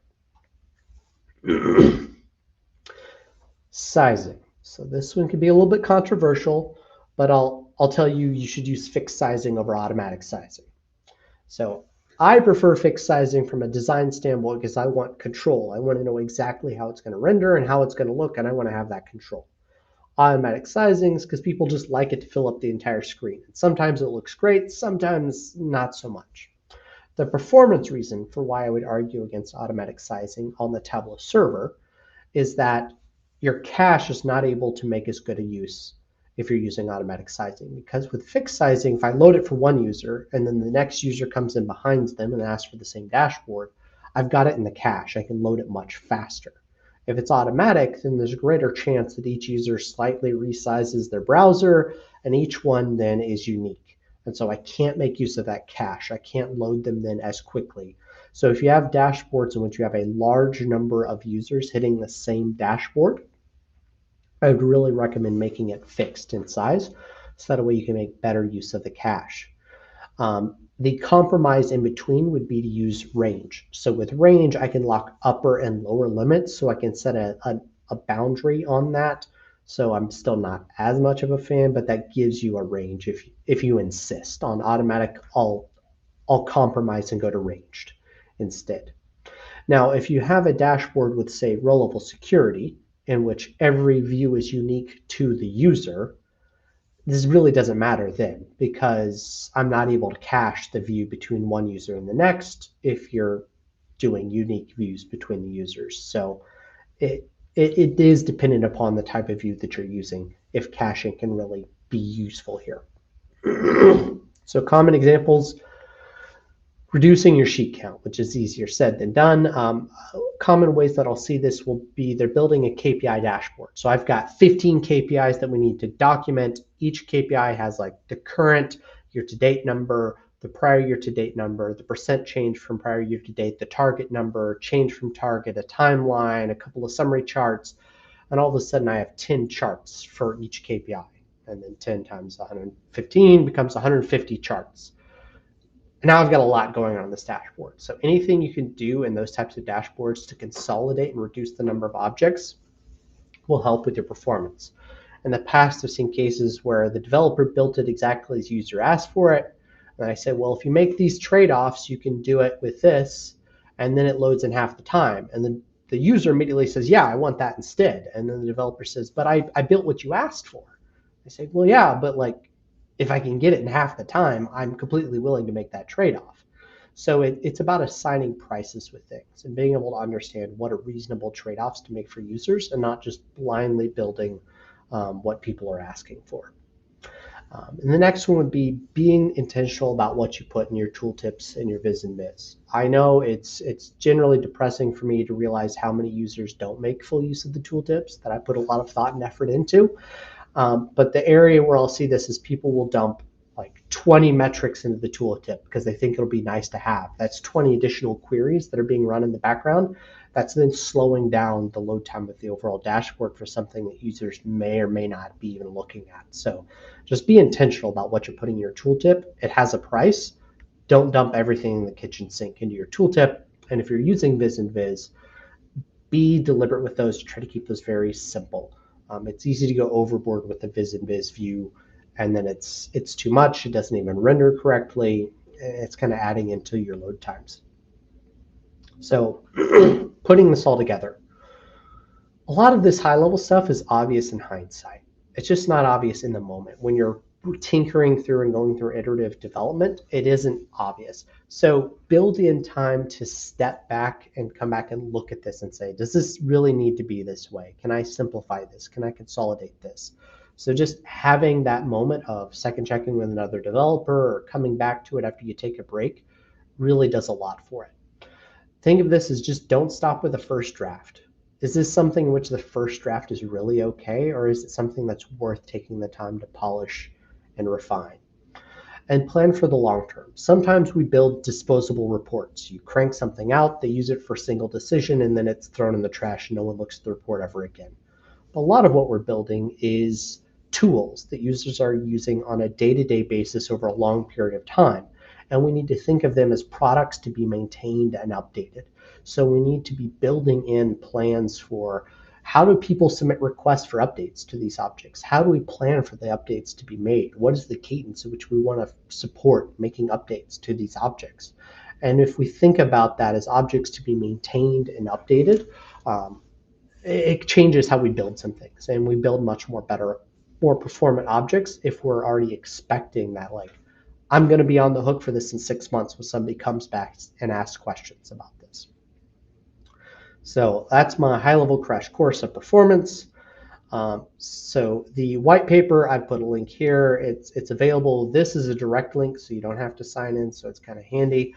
S5: Sizing. So this one can be a little bit controversial, but I'll tell you should use fixed sizing over automatic sizing. So I prefer fixed sizing from a design standpoint because I want control. I want to know exactly how it's going to render and how it's going to look, and I want to have that control. Automatic sizings because people just like it to fill up the entire screen. And sometimes it looks great, sometimes not so much. The performance reason for why I would argue against automatic sizing on the Tableau server is that your cache is not able to make as good a use if you're using automatic sizing, because with fixed sizing, if I load it for one user and then the next user comes in behind them and asks for the same dashboard, I've got it in the cache. I can load it much faster. If it's automatic, then there's a greater chance that each user slightly resizes their browser and each one then is unique. And so I can't make use of that cache. I can't load them then as quickly. So if you have dashboards in which you have a large number of users hitting the same dashboard, I would really recommend making it fixed in size, so that way you can make better use of the cache. The compromise in between would be to use range. So with range, I can lock upper and lower limits, so I can set a boundary on that. So I'm still not as much of a fan, but that gives you a range. If you insist on automatic, I'll compromise and go to ranged instead. Now, if you have a dashboard with, say, row-level security, in which every view is unique to the user, this really doesn't matter then, because I'm not able to cache the view between one user and the next if you're doing unique views between the users. So it is dependent upon the type of view that you're using if caching can really be useful here. So common examples: reducing your sheet count, which is easier said than done. Common ways that I'll see this will be they're building a KPI dashboard. So I've got 15 KPIs that we need to document. Each KPI has like the current year-to-date number, the prior year-to-date number, the percent change from prior year-to-date, the target number, change from target, a timeline, a couple of summary charts, and all of a sudden I have 10 charts for each KPI. And then 10 times 115 becomes 150 charts. And now I've got a lot going on this dashboard. So anything you can do in those types of dashboards to consolidate and reduce the number of objects will help with your performance. In the past, I've seen cases where the developer built it exactly as user asked for it. And I said, well, if you make these trade-offs, you can do it with this, and then it loads in half the time. And then the user immediately says, yeah, I want that instead. And then the developer says, but I built what you asked for. I say, well, yeah, but like, if I can get it in half the time, I'm completely willing to make that trade-off. So it's about assigning prices with things and being able to understand what are reasonable trade-offs to make for users and not just blindly building what people are asking for. And the next one would be being intentional about what you put in your tooltips and your viz and viz. I know it's generally depressing for me to realize how many users don't make full use of the tooltips that I put a lot of thought and effort into. But the area where I'll see this is people will dump like 20 metrics into the tooltip because they think it'll be nice to have. That's 20 additional queries that are being run in the background. That's then slowing down the load time of the overall dashboard for something that users may or may not be even looking at. So just be intentional about what you're putting in your tooltip. It has a price. Don't dump everything in the kitchen sink into your tooltip. And if you're using viz and viz, be deliberate with those to try to keep those very simple. It's easy to go overboard with the viz and viz view, and then it's too much. It doesn't even render correctly. It's kind of adding into your load times. So putting this all together, a lot of this high level stuff is obvious in hindsight. It's just not obvious in the moment. When you're tinkering through and going through iterative development, it isn't obvious. So build in time to step back and come back and look at this and say, does this really need to be this way? Can I simplify this? Can I consolidate this? So just having that moment of second checking with another developer or coming back to it after you take a break really does a lot for it. Think of this as just don't stop with the first draft. Is this something in which the first draft is really okay, or is it something that's worth taking the time to polish and refine? and plan for the long term. Sometimes we build disposable reports. You crank something out, they use it for a single decision, and then it's thrown in the trash and no one looks at the report ever again. A lot of what we're building is tools that users are using on a day-to-day basis over a long period of time. And we need to think of them as products to be maintained and updated. So we need to be building in plans for how do people submit requests for updates to these objects? How do we plan for the updates to be made? What is the cadence in which we want to support making updates to these objects? And if we think about that as objects to be maintained and updated, it changes how we build some things, and we build much more better, more performant objects if we're already expecting that, like, I'm going to be on the hook for this in 6 months when somebody comes back and asks questions about this. So that's my high-level crash course of performance. So the white paper, I put a link here. It's available. This is a direct link, so you don't have to sign in, so it's kind of handy.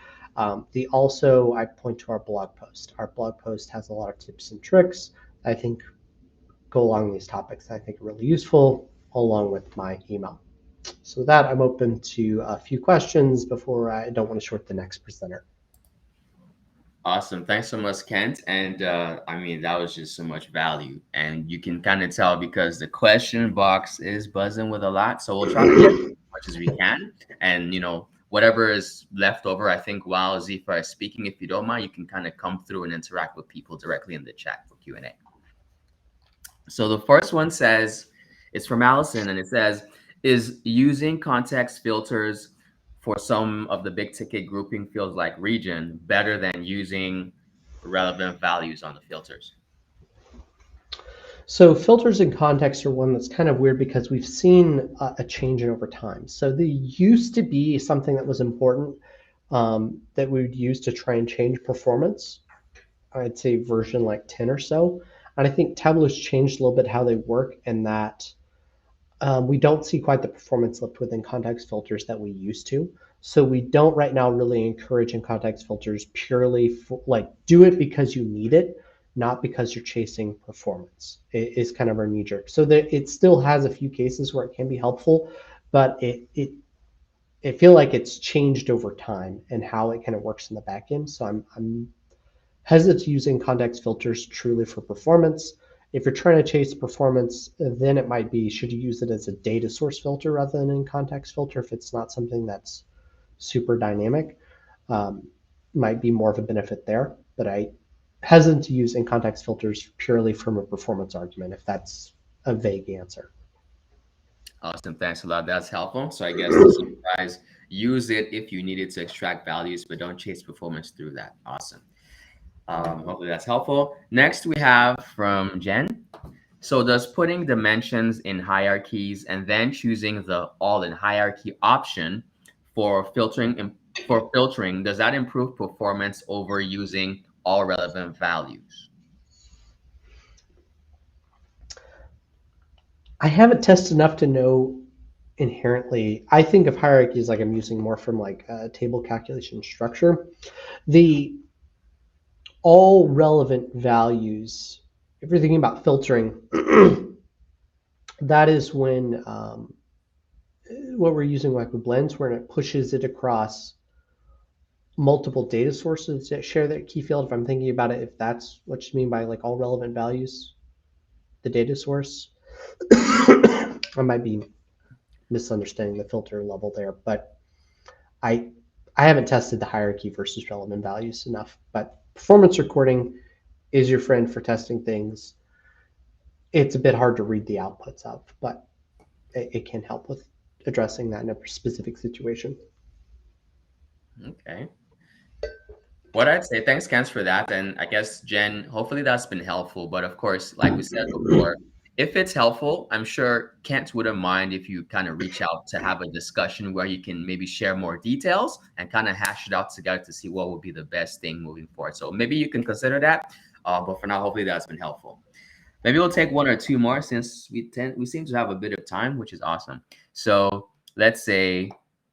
S5: Also, I point to our blog post. Our blog post has a lot of tips and tricks I think go along these topics that I think are really useful, along with my email. So with that, I'm open to a few questions before I don't want to short the next presenter.
S2: Awesome. Thanks so much, Kent. And I mean, that was just so much value. And you can kind of tell because the question box is buzzing with a lot. So we'll try to get as much as we can. And, you know, whatever is left over, I think while Dzifa is speaking, if you don't mind, you can kind of come through and interact with people directly in the chat for Q&A. So the first one says, it's from Allison, and it says, is using context filters for some of the big ticket grouping fields like region better than using relevant values on the filters?
S5: So filters and context are one that's kind of weird because we've seen a change over time. So they used to be something that was important that we would use to try and change performance. I'd say version like 10 or so. And I think Tableau's changed a little bit how they work, and that we don't see quite the performance lift within context filters that we used to. So we don't right now really encourage in context filters purely for, like, do it because you need it, not because you're chasing performance. It is kind of our knee jerk. So that it still has a few cases where it can be helpful, but I feel like it's changed over time and how it kind of works in the back end. So I'm hesitant to using context filters truly for performance. If you're trying to chase performance, then it might be, should you use it as a data source filter rather than in context filter if it's not something that's super dynamic? Might be more of a benefit there, but I hesitant to use in context filters purely from a performance argument, if that's a vague answer.
S2: Awesome, thanks a lot. That's helpful. So I guess to summarize, use it if you need it to extract values, but don't chase performance through that. Awesome. Hopefully that's helpful. Next we have from Jen. So does putting dimensions in hierarchies and then choosing the all in hierarchy option for filtering, does that improve performance over using all relevant values?
S5: I haven't tested enough to know inherently. I think of hierarchies like I'm using more from like a table calculation structure. The all relevant values, if you're thinking about filtering, that is when what we're using like with blends, where it pushes it across multiple data sources that share that key field. If I'm thinking about it, if that's what you mean by like all relevant values, the data source. I might be misunderstanding the filter level there, but I haven't tested the hierarchy versus relevant values enough. But performance recording is your friend for testing things. It's a bit hard to read the outputs of, but it can help with addressing that in a specific situation.
S2: Okay. What I'd say, thanks, Kent, for that. And I guess, Jen, hopefully that's been helpful. But of course, like we said before, if it's helpful, I'm sure Kent wouldn't mind if you kind of reach out to have a discussion where you can maybe share more details and kind of hash it out together to see what would be the best thing moving forward. So maybe you can consider that. But for now, hopefully that's been helpful. Maybe we'll take one or two more since we seem to have a bit of time, which is awesome. So let's say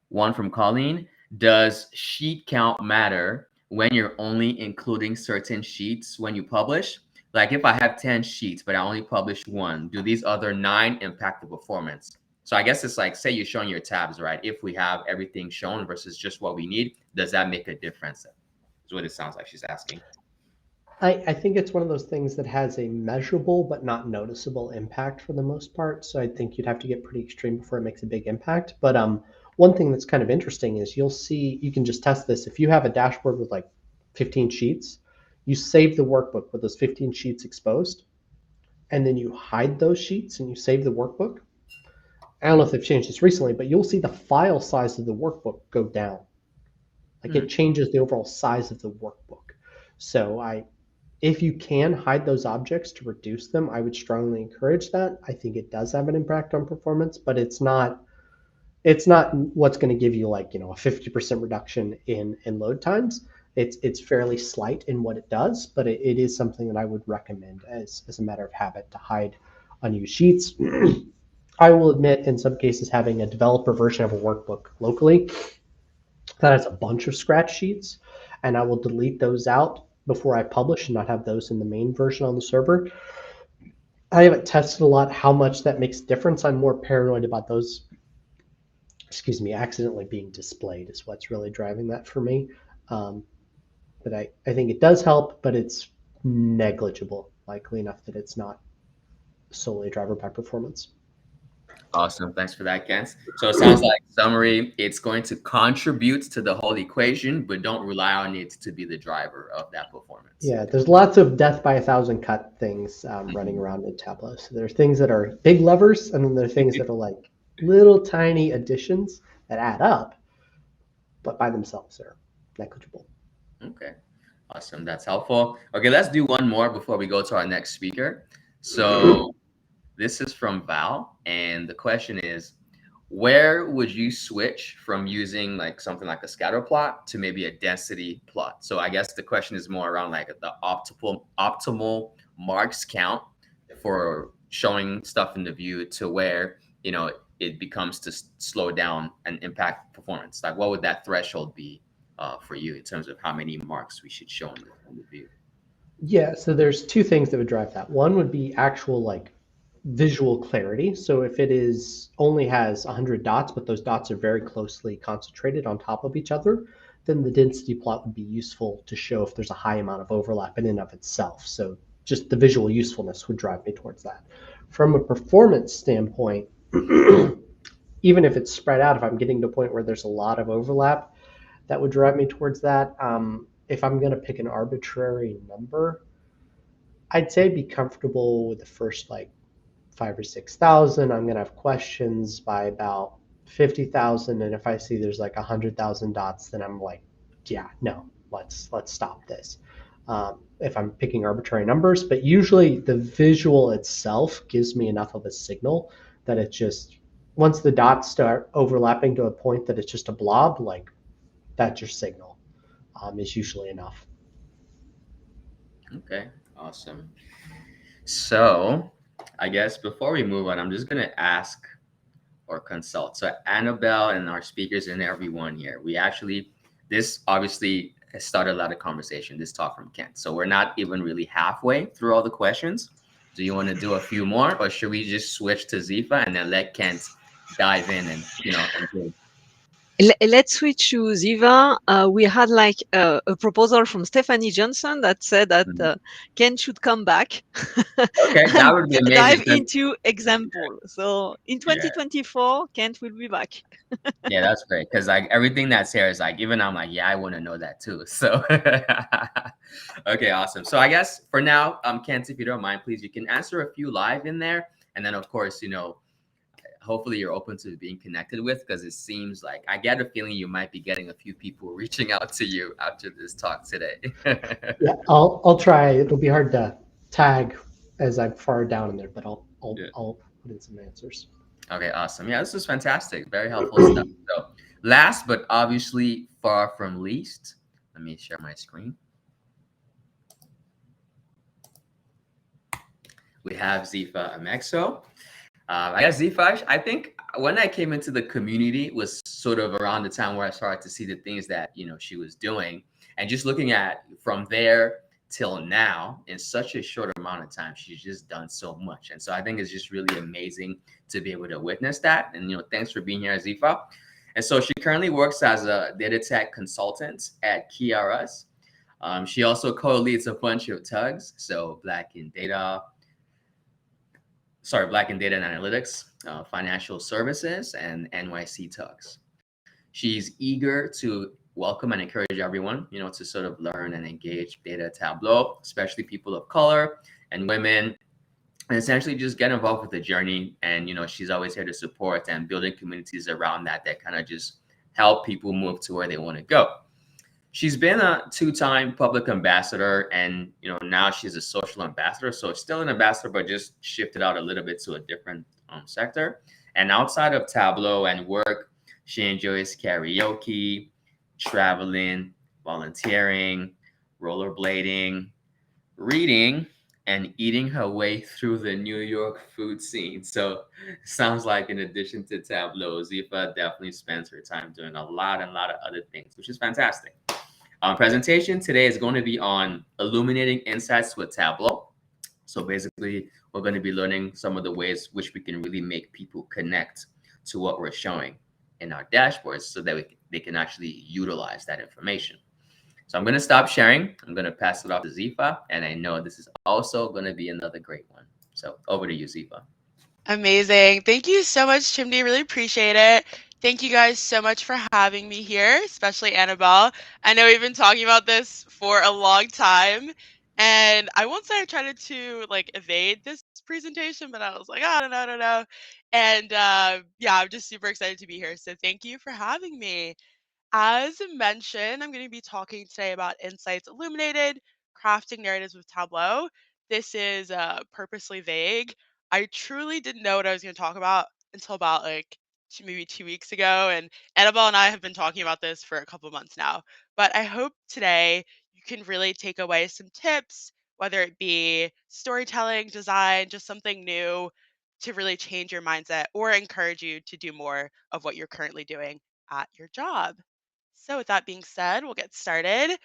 S2: one from Colleen. Does sheet count matter when you're only including certain sheets when you publish? Like if I have 10 sheets, but I only publish one, do these other 9 impact the performance? So I guess it's like, say you're showing your tabs, right? If we have everything shown versus just what we need, does that make a difference? Is what it sounds like she's asking.
S5: I think it's one of those things that has a measurable but not noticeable impact for the most part. So I think you'd have to get pretty extreme before it makes a big impact. But one thing that's kind of interesting is you'll see, you can just test this. If you have a dashboard with like 15 sheets, you save the workbook with those 15 sheets exposed, and then you hide those sheets and you save the workbook. I don't know if they've changed this recently, but you'll see the file size of the workbook go down. Like it changes the overall size of the workbook. So if you can hide those objects to reduce them, I would strongly encourage that. I think it does have an impact on performance, but it's not what's going to give you like, a 50% reduction in load times. It's fairly slight in what it does, but it is something that I would recommend as a matter of habit to hide unused sheets. I will admit, in some cases, having a developer version of a workbook locally that has a bunch of scratch sheets, and I will delete those out before I publish and not have those in the main version on the server. I haven't tested a lot how much that makes a difference. I'm more paranoid about those, accidentally being displayed is what's really driving that for me. But I think it does help, but it's negligible, likely enough that it's not solely a driver by performance.
S2: Awesome. Thanks for that, Kent. So it sounds like summary, it's going to contribute to the whole equation, but don't rely on it to be the driver of that performance.
S5: Yeah, there's lots of death by 1,000 cut things running around in Tableau. So there are things that are big levers, and then there are things that are like little tiny additions that add up, but by themselves are negligible.
S2: Okay. Awesome. That's helpful. Okay, let's do one more before we go to our next speaker. So this is from Val, and the question is, where would you switch from using like something like a scatter plot to maybe a density plot? So I guess the question is more around like the optimal marks count for showing stuff in the view to where, it becomes to slow down and impact performance. Like what would that threshold be for you in terms of how many marks we should show in the view?
S5: Yeah, so there's two things that would drive that. One would be actual like visual clarity. So if it only has 100 dots, but those dots are very closely concentrated on top of each other, then the density plot would be useful to show if there's a high amount of overlap in and of itself. So just the visual usefulness would drive me towards that. From a performance standpoint, even if it's spread out, if I'm getting to a point where there's a lot of overlap, that would drive me towards that. If I'm going to pick an arbitrary number, I'd say be comfortable with the first like 5,000 or 6,000. I'm going to have questions by about 50,000. And if I see there's like 100,000 dots, then I'm like, yeah, no, let's stop this. If I'm picking arbitrary numbers, but usually the visual itself gives me enough of a signal that it just, once the dots start overlapping to a point that it's just a blob, like that's your signal, is usually enough.
S2: Okay, awesome. So I guess before we move on, I'm just going to ask or consult. So Annabelle and our speakers and everyone here, this obviously has started a lot of conversation, this talk from Kent. So we're not even really halfway through all the questions. Do you want to do a few more, or should we just switch to Dzifa and then let Kent dive in and, improve?
S1: Let's switch to Dzifa. We had like a proposal from Stephanie Johnson that said that Ken should come back
S2: Okay, that would be
S1: and
S2: amazing.
S1: dive into example. So in 2024, Kent will be back.
S2: Yeah, that's great, because like everything that's here is like, even I'm like, yeah, I want to know that too. So okay, awesome. So I guess for now, Kent, if you don't mind, please, you can answer a few live in there, and then of course, hopefully you're open to being connected with, because it seems like I get a feeling you might be getting a few people reaching out to you after this talk today.
S5: Yeah, I'll try. It'll be hard to tag as I'm far down in there, but I'll put in some answers.
S2: Okay, awesome. Yeah, this is fantastic. Very helpful stuff. So last but obviously far from least, let me share my screen. We have Dzifa Amexo. I guess Dzifa, I think when I came into the community was sort of around the time where I started to see the things that, she was doing. And just looking at from there till now in such a short amount of time. She's just done so much. And so I think it's just really amazing to be able to witness that. And, thanks for being here, Dzifa. And so she currently works as a data tech consultant at KRS. She also co-leads a bunch of tugs. So Black in Data and Analytics, Financial Services, and NYC tugs. She's eager to welcome and encourage everyone, to sort of learn and engage data Tableau, especially people of color and women, and essentially just get involved with the journey. And, she's always here to support and building communities around that kind of just help people move to where they want to go. She's been a 2-time public ambassador, and now she's a social ambassador. So still an ambassador, but just shifted out a little bit to a different sector. And outside of Tableau and work, she enjoys karaoke, traveling, volunteering, rollerblading, reading, and eating her way through the New York food scene. So sounds like in addition to Tableau, Dzifa definitely spends her time doing a lot of other things, which is fantastic. Presentation today is going to be on illuminating insights with Tableau. So basically, we're going to be learning some of the ways which we can really make people connect to what we're showing in our dashboards so that they can actually utilize that information. So I'm going to stop sharing. I'm going to pass it off to Dzifa, and I know this is also going to be another great one. So over to you, Dzifa.
S6: Amazing. Thank you so much, Chimney. Really appreciate it. Thank you guys so much for having me here, especially Annabelle. I know we've been talking about this for a long time, and I won't say I tried to evade this presentation, but I was like, oh, I don't know. And yeah, I'm just super excited to be here. So thank you for having me. As mentioned, I'm going to be talking today about insights illuminated, crafting narratives with Tableau. This is purposely vague. I truly didn't know what I was going to talk about until about maybe 2 weeks ago. And Annabelle and I have been talking about this for a couple of months now. But I hope today you can really take away some tips, whether it be storytelling, design, just something new to really change your mindset or encourage you to do more of what you're currently doing at your job. So with that being said, we'll get started.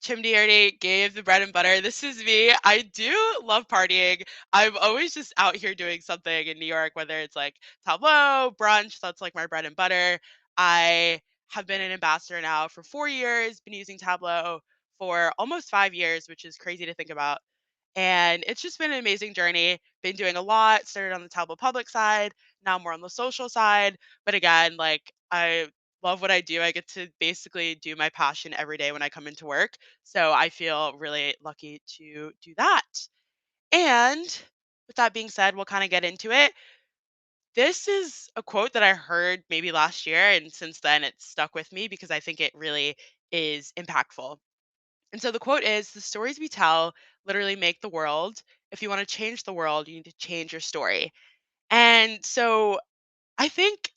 S6: Chimney already gave the bread and butter. This is me. I do love partying. I'm always just out here doing something in New York, whether it's Tableau, brunch, that's my bread and butter. I have been an ambassador now for 4 years, been using Tableau for almost 5 years, which is crazy to think about. And it's just been an amazing journey. Been doing a lot, started on the Tableau public side, now more on the social side. But again, I love what I do. I get to basically do my passion every day when I come into work. So I feel really lucky to do that. And with that being said, we'll kind of get into it. This is a quote that I heard maybe last year, and since then it's stuck with me because I think it really is impactful. And so the quote is, the stories we tell literally make the world. If you want to change the world, you need to change your story. And so I think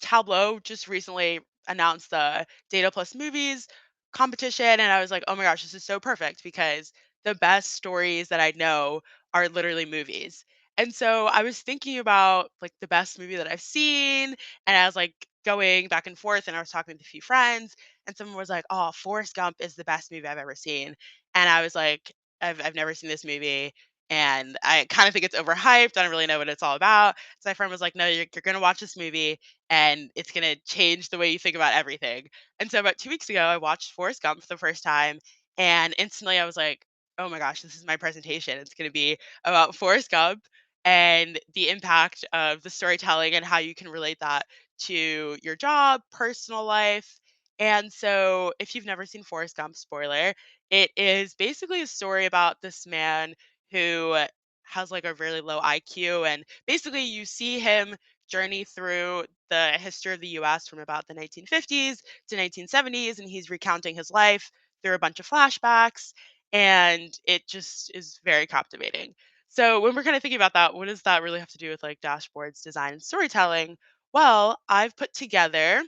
S6: Tableau just recently announced the Data Plus Movies competition, and I was like, oh my gosh, this is so perfect because the best stories that I know are literally movies. And so I was thinking about the best movie that I've seen, and I was going back and forth, and I was talking with a few friends, and someone was like, "Oh, Forrest Gump is the best movie I've ever seen," and I was like, "I've never seen this movie." And I kind of think it's overhyped. I don't really know what it's all about. So my friend was like, "No, you're going to watch this movie and it's going to change the way you think about everything." And so about 2 weeks ago, I watched Forrest Gump for the first time, and instantly I was like, oh my gosh, this is my presentation. It's going to be about Forrest Gump and the impact of the storytelling and how you can relate that to your job, personal life. And so if you've never seen Forrest Gump, spoiler, it is basically a story about this man who has a really low IQ, and basically you see him journey through the history of the US from about the 1950s to 1970s, and he's recounting his life through a bunch of flashbacks, and it just is very captivating. So when we're kind of thinking about that, what does that really have to do with dashboards, design, and storytelling? Well, I've put together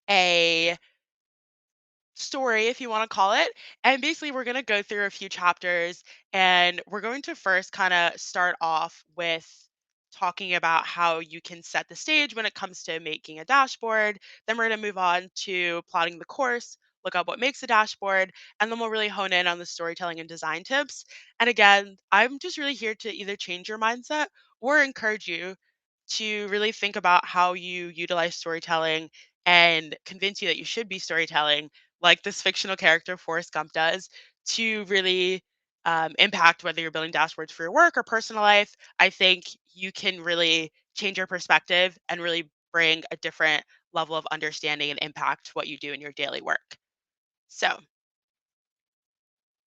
S6: a story, if you want to call it. And basically, we're going to go through a few chapters, and we're going to first kind of start off with talking about how you can set the stage when it comes to making a dashboard. Then we're going to move on to plotting the course, look up what makes a dashboard, and then we'll really hone in on the storytelling and design tips. And again, I'm just really here to either change your mindset or encourage you to really think about how you utilize storytelling and convince you that you should be storytelling, like this fictional character Forrest Gump does, to really impact whether you're building dashboards for your work or personal life. I think you can really change your perspective and really bring a different level of understanding and impact to what you do in your daily work. So,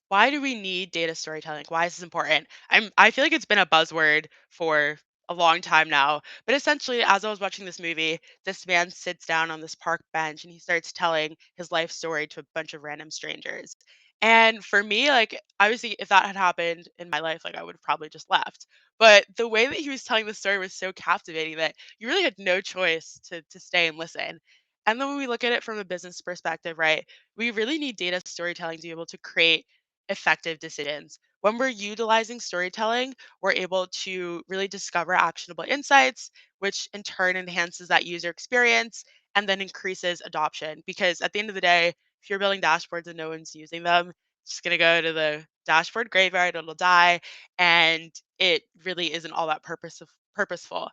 S6: why do we need data storytelling? Why is this important? I feel like it's been a buzzword for a long time now. But essentially, as I was watching this movie, this man sits down on this park bench and he starts telling his life story to a bunch of random strangers. And for me, like obviously if that had happened in my life, like I would have probably just left. But the way that he was telling the story was so captivating that you really had no choice to stay and listen. And then when we look at it from a business perspective, right, we really need data storytelling to be able to create effective decisions. When we're utilizing storytelling, we're able to really discover actionable insights, which in turn enhances that user experience and then increases adoption. Because at the end of the day, if you're building dashboards and no one's using them, it's just going to go to the dashboard graveyard, it'll die, and it really isn't all that purposeful.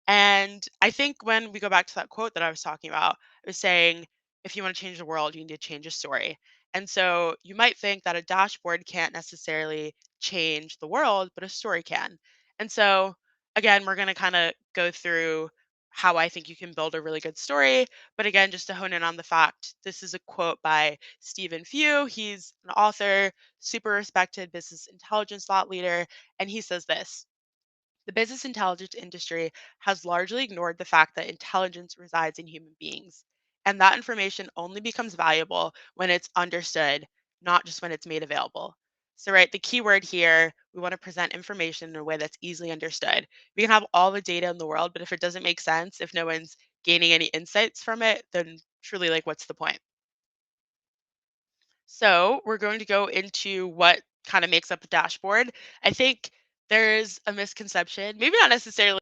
S6: And I think when we go back to that quote that I was talking about, I was saying, if you want to change the world, you need to change a story. And so you might think that a dashboard can't necessarily change the world, but a story can. And so, again, we're going to kind of go through how I think you can build a really good story. But again, just to hone in on the fact, this is a quote by Stephen Few. He's an author, super respected business intelligence thought leader. And he says this: the business intelligence industry has largely ignored the fact that intelligence resides in human beings, and that information only becomes valuable when it's understood, not just when it's made available. So, right, the key word here, we want to present information in a way that's easily understood. We can have all the data in the world, but if it doesn't make sense, if no one's gaining any insights from it, then truly, like, what's the point? So, we're going to go into what kind of makes up a dashboard. I think there's a misconception, maybe not necessarily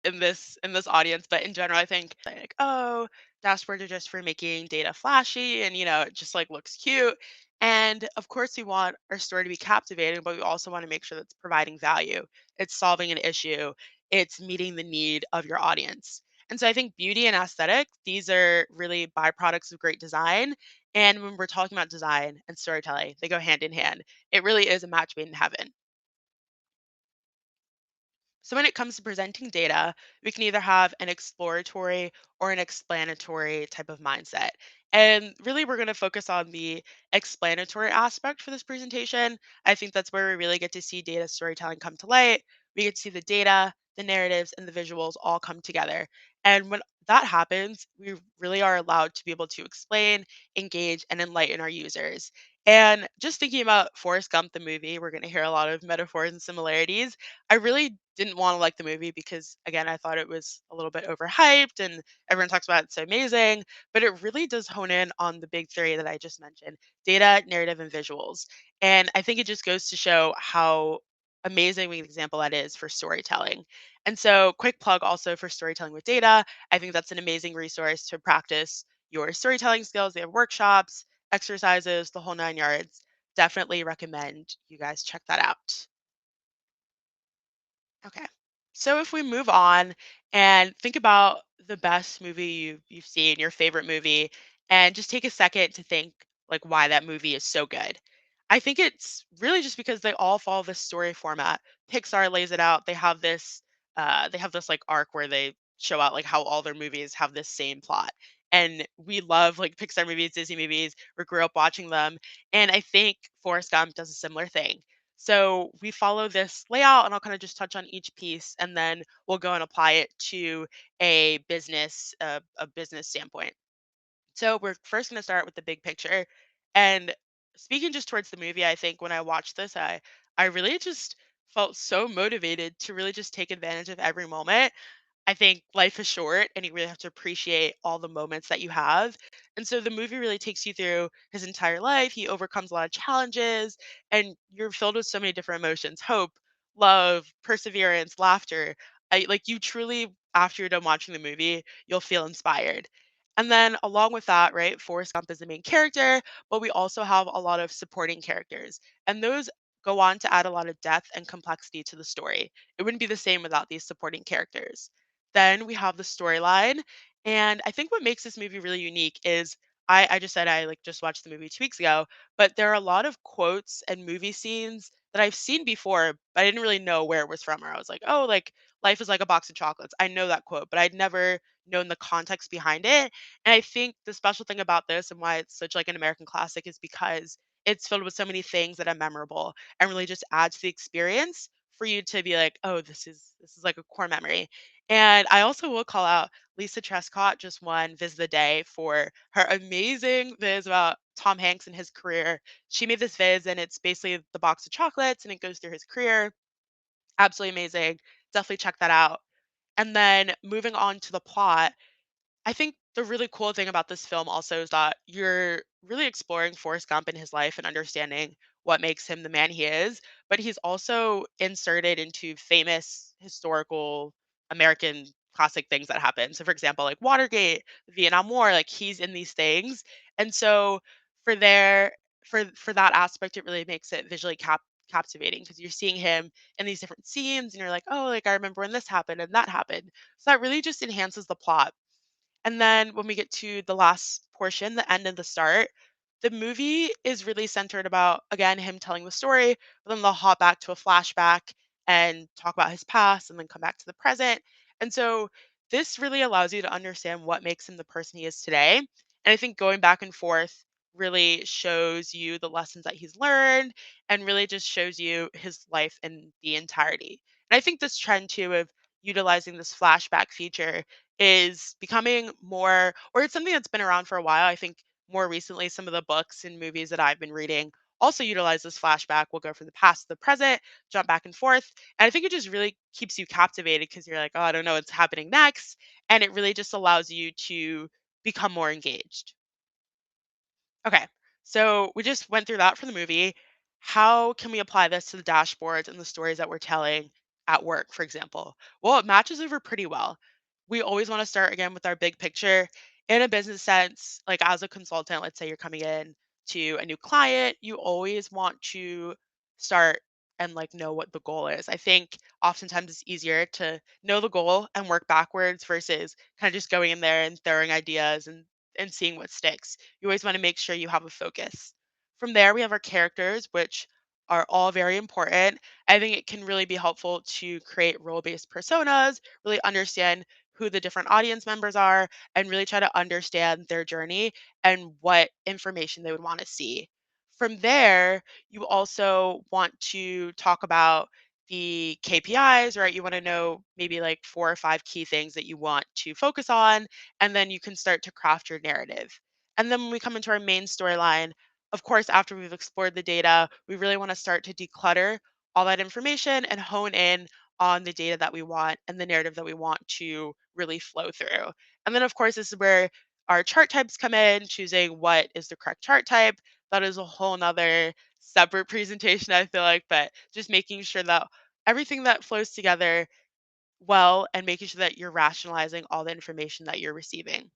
S6: in this audience, but in general, I think like, oh, dashboards are just for making data flashy and it just like looks cute. And of course, we want our story to be captivating, but we also want to make sure that it's providing value. It's solving an issue. It's meeting the need of your audience. And so I think beauty and aesthetic, these are really byproducts of great design. And when we're talking about design and storytelling, they go hand in hand. It really is a match made in heaven. So when it comes to presenting data, we can either have an exploratory or an explanatory type of mindset. And really, we're going to focus on the explanatory aspect for this presentation. I think that's where we really get to see data storytelling come to light. We get to see the data, the narratives, and the visuals all come together. And when that happens, we really are allowed to be able to explain, engage, and enlighten our users. And just thinking about Forrest Gump, the movie, we're going to hear a lot of metaphors and similarities. I really didn't want to like the movie because, again, I thought it was a little bit overhyped and everyone talks about it's so amazing, but it really does hone in on the big three that I just mentioned: data, narrative, and visuals. And I think it just goes to show how amazing of an example that is for storytelling. And so, quick plug also for storytelling with data. I think that's an amazing resource to practice your storytelling skills. They have workshops, exercises, the whole nine yards. Definitely recommend you guys check that out. Okay. So if we move on and think about the best movie you've seen, your favorite movie, and just take a second to think like why that movie is so good. I think it's really just because they all follow this story format. Pixar lays it out. They have this like arc where they show out like how all their movies have this same plot. And we love like Pixar movies, Disney movies. We grew up watching them. And I think Forrest Gump does a similar thing. So we follow this layout, and I'll kind of just touch on each piece, and then we'll go and apply it to a business standpoint. So we're first going to start with the big picture. And speaking just towards the movie, I think when I watched this, I really just felt so motivated to really just take advantage of every moment. I think life is short and you really have to appreciate all the moments that you have. And so the movie really takes you through his entire life. He overcomes a lot of challenges and you're filled with so many different emotions: hope, love, perseverance, laughter. You truly, after you're done watching the movie, you'll feel inspired. And then along with that, right, Forrest Gump is the main character, but we also have a lot of supporting characters. And those go on to add a lot of depth and complexity to the story. It wouldn't be the same without these supporting characters. Then we have the storyline. And I think what makes this movie really unique is I just said I like just watched the movie 2 weeks ago, but there are a lot of quotes and movie scenes that I've seen before, but I didn't really know where it was from. Or I was like, oh, like life is like a box of chocolates. I know that quote, but I'd never known the context behind it. And I think the special thing about this and why it's such like an American classic is because it's filled with so many things that are memorable and really just adds to the experience for you to be like, oh, this is like a core memory. And I also will call out Lisa Trescott just won Viz the Day for her amazing viz about Tom Hanks and his career. She made this viz and it's basically the box of chocolates and it goes through his career. Absolutely amazing. Definitely check that out. And then moving on to the plot, I think the really cool thing about this film also is that you're really exploring Forrest Gump and his life and understanding what makes him the man he is, but he's also inserted into famous historical American classic things that happen. So for example, like Watergate, the Vietnam War, like he's in these things. And so for there for that aspect it really makes it visually captivating because you're seeing him in these different scenes and you're like, "Oh, like I remember when this happened and that happened." So that really just enhances the plot. And then when we get to the last portion, the end and the start, the movie is really centered about, again, him telling the story, but then they'll hop back to a flashback and talk about his past and then come back to the present. And so this really allows you to understand what makes him the person he is today. And I think going back and forth really shows you the lessons that he's learned and really just shows you his life in the entirety. And I think this trend too of utilizing this flashback feature is becoming more, or it's something that's been around for a while. I think more recently, some of the books and movies that I've been reading also utilize this flashback. We'll go from the past to the present, jump back and forth. And I think it just really keeps you captivated because you're like, oh, I don't know what's happening next. And it really just allows you to become more engaged. Okay, so we just went through that for the movie. How can we apply this to the dashboards and the stories that we're telling at work, for example? Well, it matches over pretty well. We always want to start again with our big picture. In a business sense, like as a consultant, let's say you're coming in to a new client, you always want to start and like know what the goal is. I think oftentimes it's easier to know the goal and work backwards versus kind of just going in there and throwing ideas and seeing what sticks. You always want to make sure you have a focus. From there, we have our characters, which are all very important. I think it can really be helpful to create role based personas, really understand who the different audience members are, and really try to understand their journey and what information they would want to see. From there, you also want to talk about the KPIs, right? You want to know maybe like 4 or 5 key things that you want to focus on, and then you can start to craft your narrative. And then when we come into our main storyline, of course, after we've explored the data, we really want to start to declutter all that information and hone in on the data that we want and the narrative that we want to really flow through. And then, of course, this is where our chart types come in, choosing what is the correct chart type. That is a whole nother separate presentation, I feel like, but just making sure that everything that flows together well and making sure that you're rationalizing all the information that you're receiving.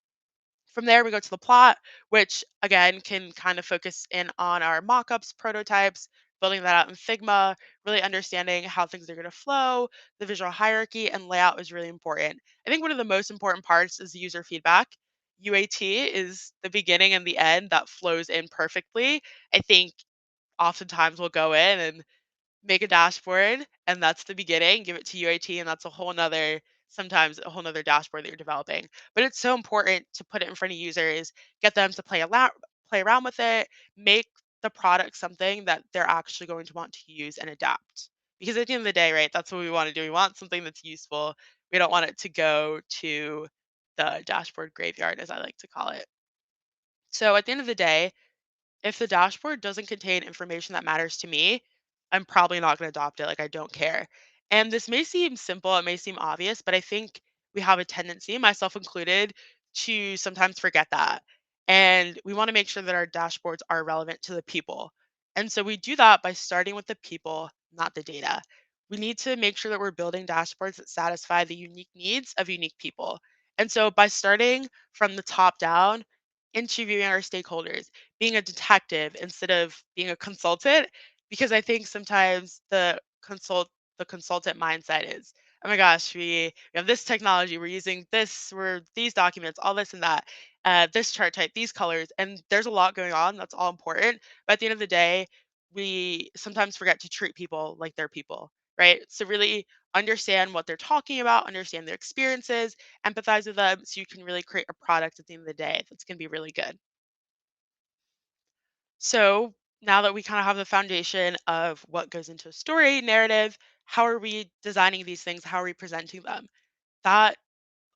S6: From there, we go to the plot, which again can kind of focus in on our mockups, prototypes, building that out in Figma, really understanding how things are going to flow. The visual hierarchy and layout is really important. I think one of the most important parts is the user feedback. UAT is the beginning and the end that flows in perfectly. I think oftentimes we'll go in and make a dashboard and that's the beginning, give it to UAT and that's a whole nother, sometimes a whole nother dashboard that you're developing. But it's so important to put it in front of users, get them to play around with it, make the product something that they're actually going to want to use and adapt. Because at the end of the day, right, that's what we want to do. We want something that's useful. We don't want it to go to the dashboard graveyard, as I like to call it. So at the end of the day, if the dashboard doesn't contain information that matters to me, I'm probably not going to adopt it. Like, I don't care. And this may seem simple, it may seem obvious, but I think we have a tendency, myself included, to sometimes forget that. And we want to make sure that our dashboards are relevant to the people. And so we do that by starting with the people, not the data. We need to make sure that we're building dashboards that satisfy the unique needs of unique people. And so by starting from the top down, interviewing our stakeholders, being a detective instead of being a consultant, because I think sometimes the consultant mindset is, oh my gosh, we have this technology, we're using this, we're these documents, all this and that, this chart type, these colors, and there's a lot going on. That's all important. But at the end of the day, we sometimes forget to treat people like they're people, right? So really understand what they're talking about, understand their experiences, empathize with them so you can really create a product at the end of the day that's going to be really good. So now that we kind of have the foundation of what goes into a story narrative, how are we designing these things? How are we presenting them? That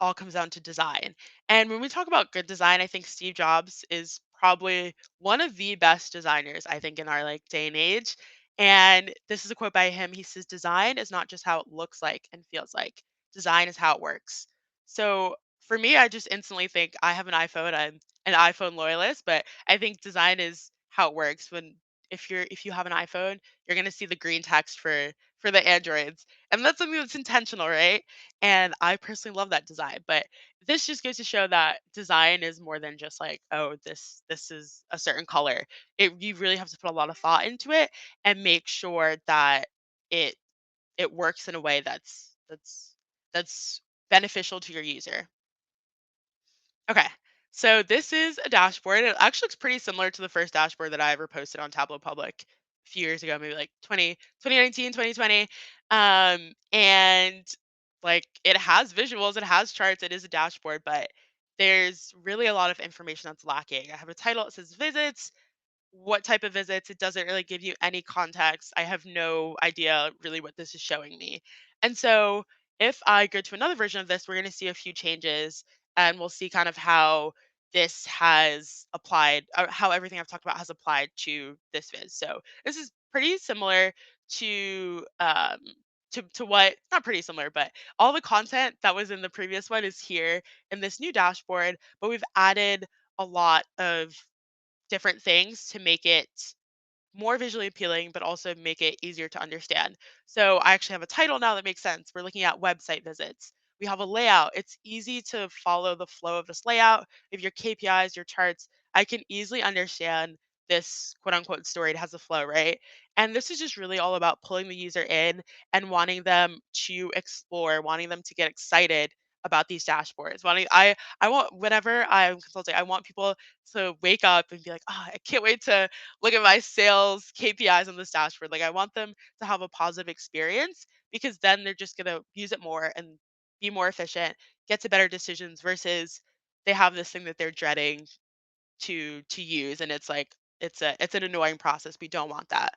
S6: all comes down to design. And when we talk about good design, I think Steve Jobs is probably one of the best designers, I think, in our like day and age. And this is a quote by him. He says, "Design is not just how it looks like and feels like. Design is how it works." So for me, I just instantly think I have an iPhone. I'm an iPhone loyalist, but I think design is how it works. When if you have an iPhone, you're gonna see the green text for the Androids. And that's something that's intentional, right? And I personally love that design. But this just goes to show that design is more than just like, oh, this is a certain color. You really have to put a lot of thought into it and make sure that it it works in a way that's beneficial to your user. Okay. So this is a dashboard. It actually looks pretty similar to the first dashboard that I ever posted on Tableau Public a few years ago, maybe like 2019, 2020. And like it has visuals, it has charts, it is a dashboard, but there's really a lot of information that's lacking. I have a title, it says visits, what type of visits. It doesn't really give you any context. I have no idea really what this is showing me. And so if I go to another version of this, we're going to see a few changes and we'll see kind of how this has applied, how everything I've talked about has applied to this viz. So this is pretty similar to to what, not pretty similar, but all the content that was in the previous one is here in this new dashboard, but we've added a lot of different things to make it more visually appealing, but also make it easier to understand. So I actually have a title now that makes sense. We're looking at website visits. We have a layout. It's easy to follow the flow of this layout. If your KPIs, your charts, I can easily understand this quote unquote story. It has a flow, right? And this is just really all about pulling the user in and wanting them to explore, wanting them to get excited about these dashboards. I want, whenever I'm consulting, I want people to wake up and be like, oh, I can't wait to look at my sales KPIs on this dashboard. Like I want them to have a positive experience because then they're just going to use it more and be more efficient, get to better decisions versus they have this thing that they're dreading to use, and it's like it's an annoying process. We don't want that.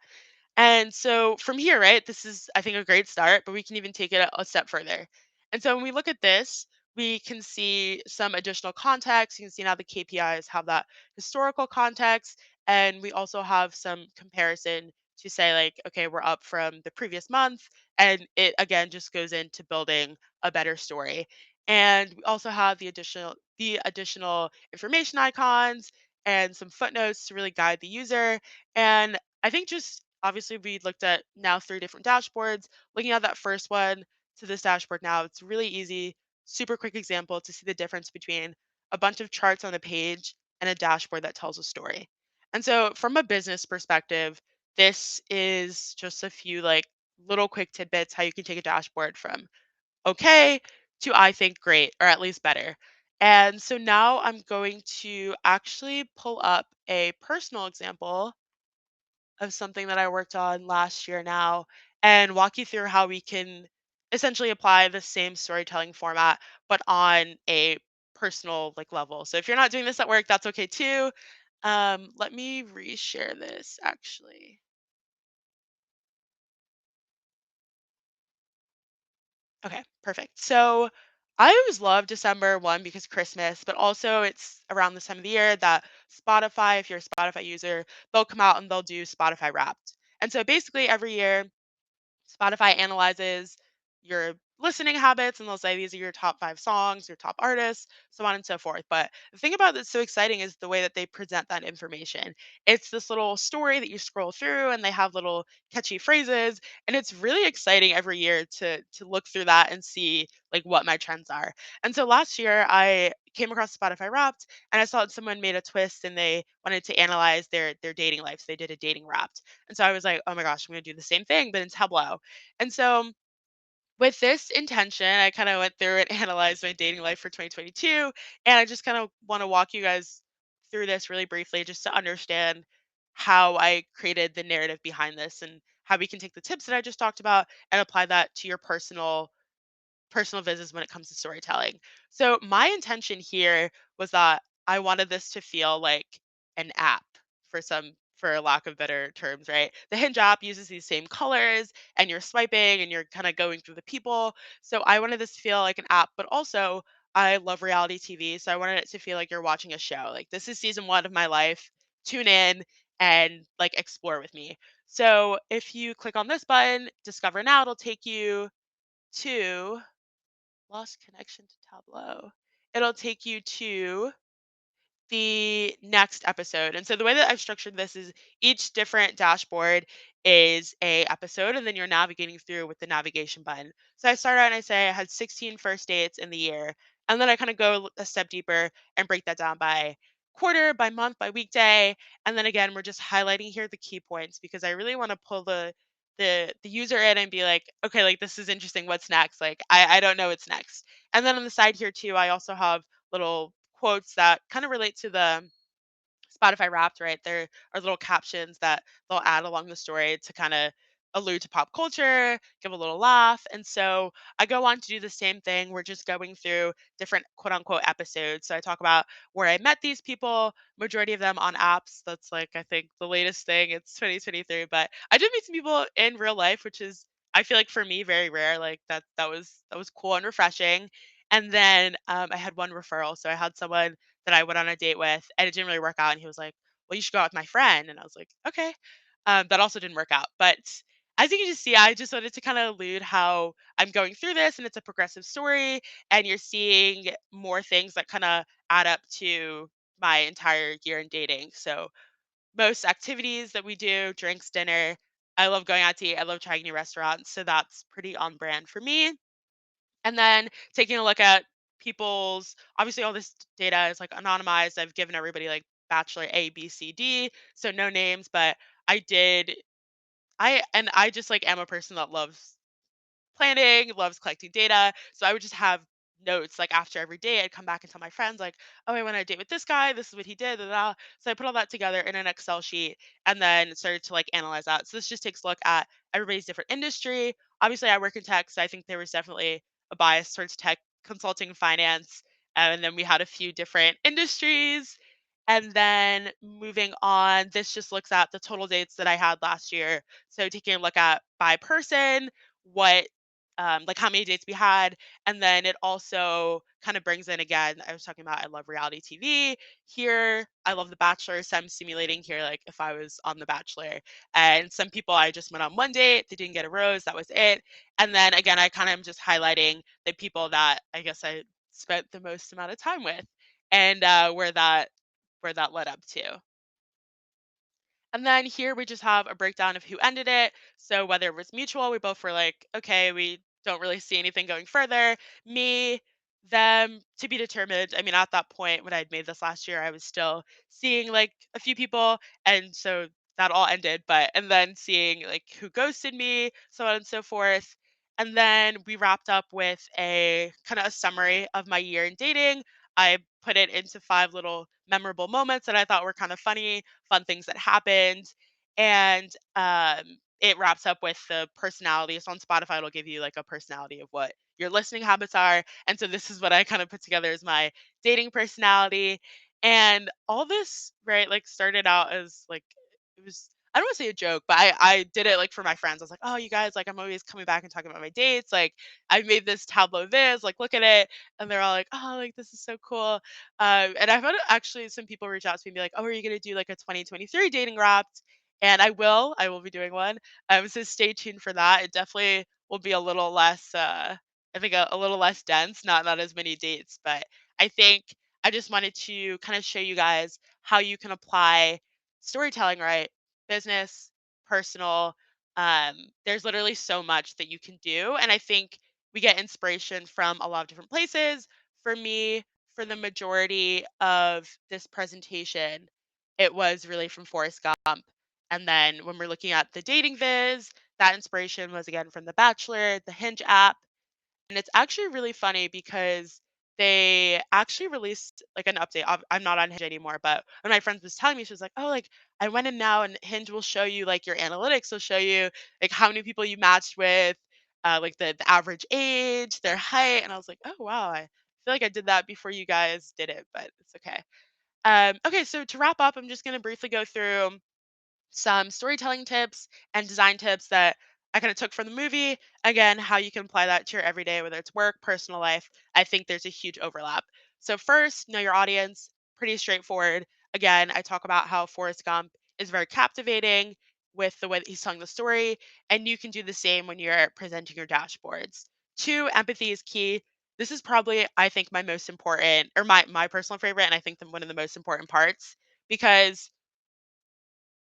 S6: And so from here, right, this is, I think, a great start, but we can even take it a step further. And so when we look at this, we can see some additional context. You can see now the KPIs have that historical context. And we also have some comparison to say, like, okay, we're up from the previous month. And it again just goes into building a better story. And we also have the additional information icons and some footnotes to really guide the user. And I think just obviously we looked at now three different dashboards. Looking at that first one to this dashboard now, it's really easy, super quick example to see the difference between a bunch of charts on a page and a dashboard that tells a story. And so from a business perspective, this is just a few like little quick tidbits how you can take a dashboard from okay to I think great or at least better. And so now I'm going to actually pull up a personal example of something that I worked on last year now and walk you through how we can essentially apply the same storytelling format but on a personal like level. So if you're not doing this at work, that's okay too. Let me reshare this actually. Okay, perfect. So I always love December one because Christmas, but also it's around this time of the year that Spotify, if you're a Spotify user, they'll come out and they'll do Spotify Wrapped. And so basically every year Spotify analyzes your listening habits, and they'll say these are your top 5 songs, your top artists, so on and so forth. But the thing about that's so exciting is the way that they present that information. It's this little story that you scroll through, and they have little catchy phrases, and it's really exciting every year to look through that and see like what my trends are. And so last year I came across Spotify Wrapped, and I saw that someone made a twist and they wanted to analyze their dating life. So they did a dating Wrapped, and so I was like, oh my gosh, I'm gonna do the same thing, but in Tableau. And so with this intention, I kind of went through and analyzed my dating life for 2022. And I just kind of want to walk you guys through this really briefly just to understand how I created the narrative behind this and how we can take the tips that I just talked about and apply that to your personal visits when it comes to storytelling. So my intention here was that I wanted this to feel like an app for lack of better terms, right? The Hinge app uses these same colors and you're swiping and you're kind of going through the people. So I wanted this to feel like an app, but also I love reality TV, so I wanted it to feel like you're watching a show. Like this is season 1 of my life. Tune in and like explore with me. So if you click on this button, discover now, it'll take you to lost connection to Tableau. It'll take you to the next episode. And so the way that I've structured this is each different dashboard is a episode and then you're navigating through with the navigation button. So I start out and I say I had 16 first dates in the year. And then I kind of go a step deeper and break that down by quarter, by month, by weekday. And then again, we're just highlighting here the key points because I really want to pull the user in and be like, okay, like this is interesting. What's next? Like I don't know what's next. And then on the side here too, I also have little quotes that kind of relate to the Spotify Wrapped, right? There are little captions that they'll add along the story to kind of allude to pop culture, give a little laugh. And so I go on to do the same thing. We're just going through different quote unquote episodes. So I talk about where I met these people, majority of them on apps. That's like, I think the latest thing. It's 2023, but I did meet some people in real life, which is, I feel like for me, very rare. Like that was cool and refreshing. And then I had one referral. So I had someone that I went on a date with, and it didn't really work out. And he was like, "Well, you should go out with my friend." And I was like, "Okay." That also didn't work out. But as you can just see, I just wanted to kind of allude how I'm going through this, and it's a progressive story, and you're seeing more things that kind of add up to my entire year in dating. So most activities that we do, drinks, dinner. I love going out to eat. I love trying new restaurants. So that's pretty on brand for me. And then taking a look at people's obviously all this data is like anonymized. I've given everybody like bachelor A, B, C, D, so no names, but I did I just like am a person that loves planning, loves collecting data. So I would just have notes like after every day. I'd come back and tell my friends, like, oh, I went on a date with this guy. This is what he did. Da, da, da. So I put all that together in an Excel sheet and then started to like analyze that. So this just takes a look at everybody's different industry. Obviously, I work in tech. So I think there was definitely a bias towards tech consulting, finance. And then we had a few different industries. And then moving on, this just looks at the total dates that I had last year. So taking a look at by person, what like how many dates we had. And then it also kind of brings in again, I was talking about I love reality TV. Here, I love The Bachelor. So I'm simulating here like if I was on The Bachelor. And some people I just went on one date, they didn't get a rose, that was it. And then again, I kind of am just highlighting the people that I guess I spent the most amount of time with and where that led up to. And then here we just have a breakdown of who ended it. So whether it was mutual, we both were like, okay, we don't really see anything going further. Me, them, to be determined. I mean, at that point when I'd made this last year, I was still seeing like a few people. And so that all ended. And then seeing like who ghosted me, so on and so forth. And then we wrapped up with a kind of a summary of my year in dating. I put it into 5 little memorable moments that I thought were kind of funny, fun things that happened. And it wraps up with the personality. So on Spotify, it'll give you like a personality of what your listening habits are. And so this is what I kind of put together as my dating personality. And all this, right, like started out as like, it was, I don't want to say a joke, but I did it like for my friends. I was like, oh, you guys, like, I'm always coming back and talking about my dates. Like, I made this Tableau Viz, like, look at it. And they're all like, oh, like, this is so cool. And I've had actually some people reach out to me and be like, oh, are you going to do like a 2023 dating wrapped? And I will be doing one. So stay tuned for that. It definitely will be a little less I think a little less dense, not as many dates, but I think I just wanted to kind of show you guys how you can apply storytelling, right? Business, personal. There's literally so much that you can do. And I think we get inspiration from a lot of different places. For me, for the majority of this presentation, it was really from Forrest Gump. And then when we're looking at the dating viz, that inspiration was again from The Bachelor, the Hinge app. And it's actually really funny because they actually released like an update. I'm not on Hinge anymore, but when my friend was telling me, she was like, "Oh, like I went in now, and Hinge will show you like your analytics. Will show you like how many people you matched with, like the average age, their height." And I was like, "Oh wow, I feel like I did that before you guys did it, but it's okay." Okay, so to wrap up, I'm just gonna briefly go through some storytelling tips and design tips that I kind of took from the movie. Again, how you can apply that to your everyday, whether it's work, personal life. I think there's a huge overlap. So, first, know your audience. Pretty straightforward. Again, I talk about how Forrest Gump is very captivating with the way that he's telling the story, and you can do the same when you're presenting your dashboards. Two, empathy is key. This is probably, I think, my most important, or my personal favorite, and I think one of the most important parts, because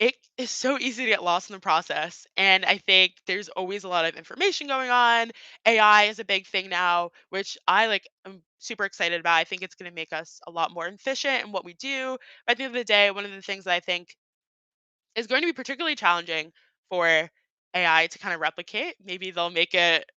S6: it is so easy to get lost in the process. And I think there's always a lot of information going on. AI is a big thing now, which I like am super excited about. I think it's going to make us a lot more efficient in what we do. But at the end of the day, one of the things that I think is going to be particularly challenging for AI to kind of replicate, maybe they'll make it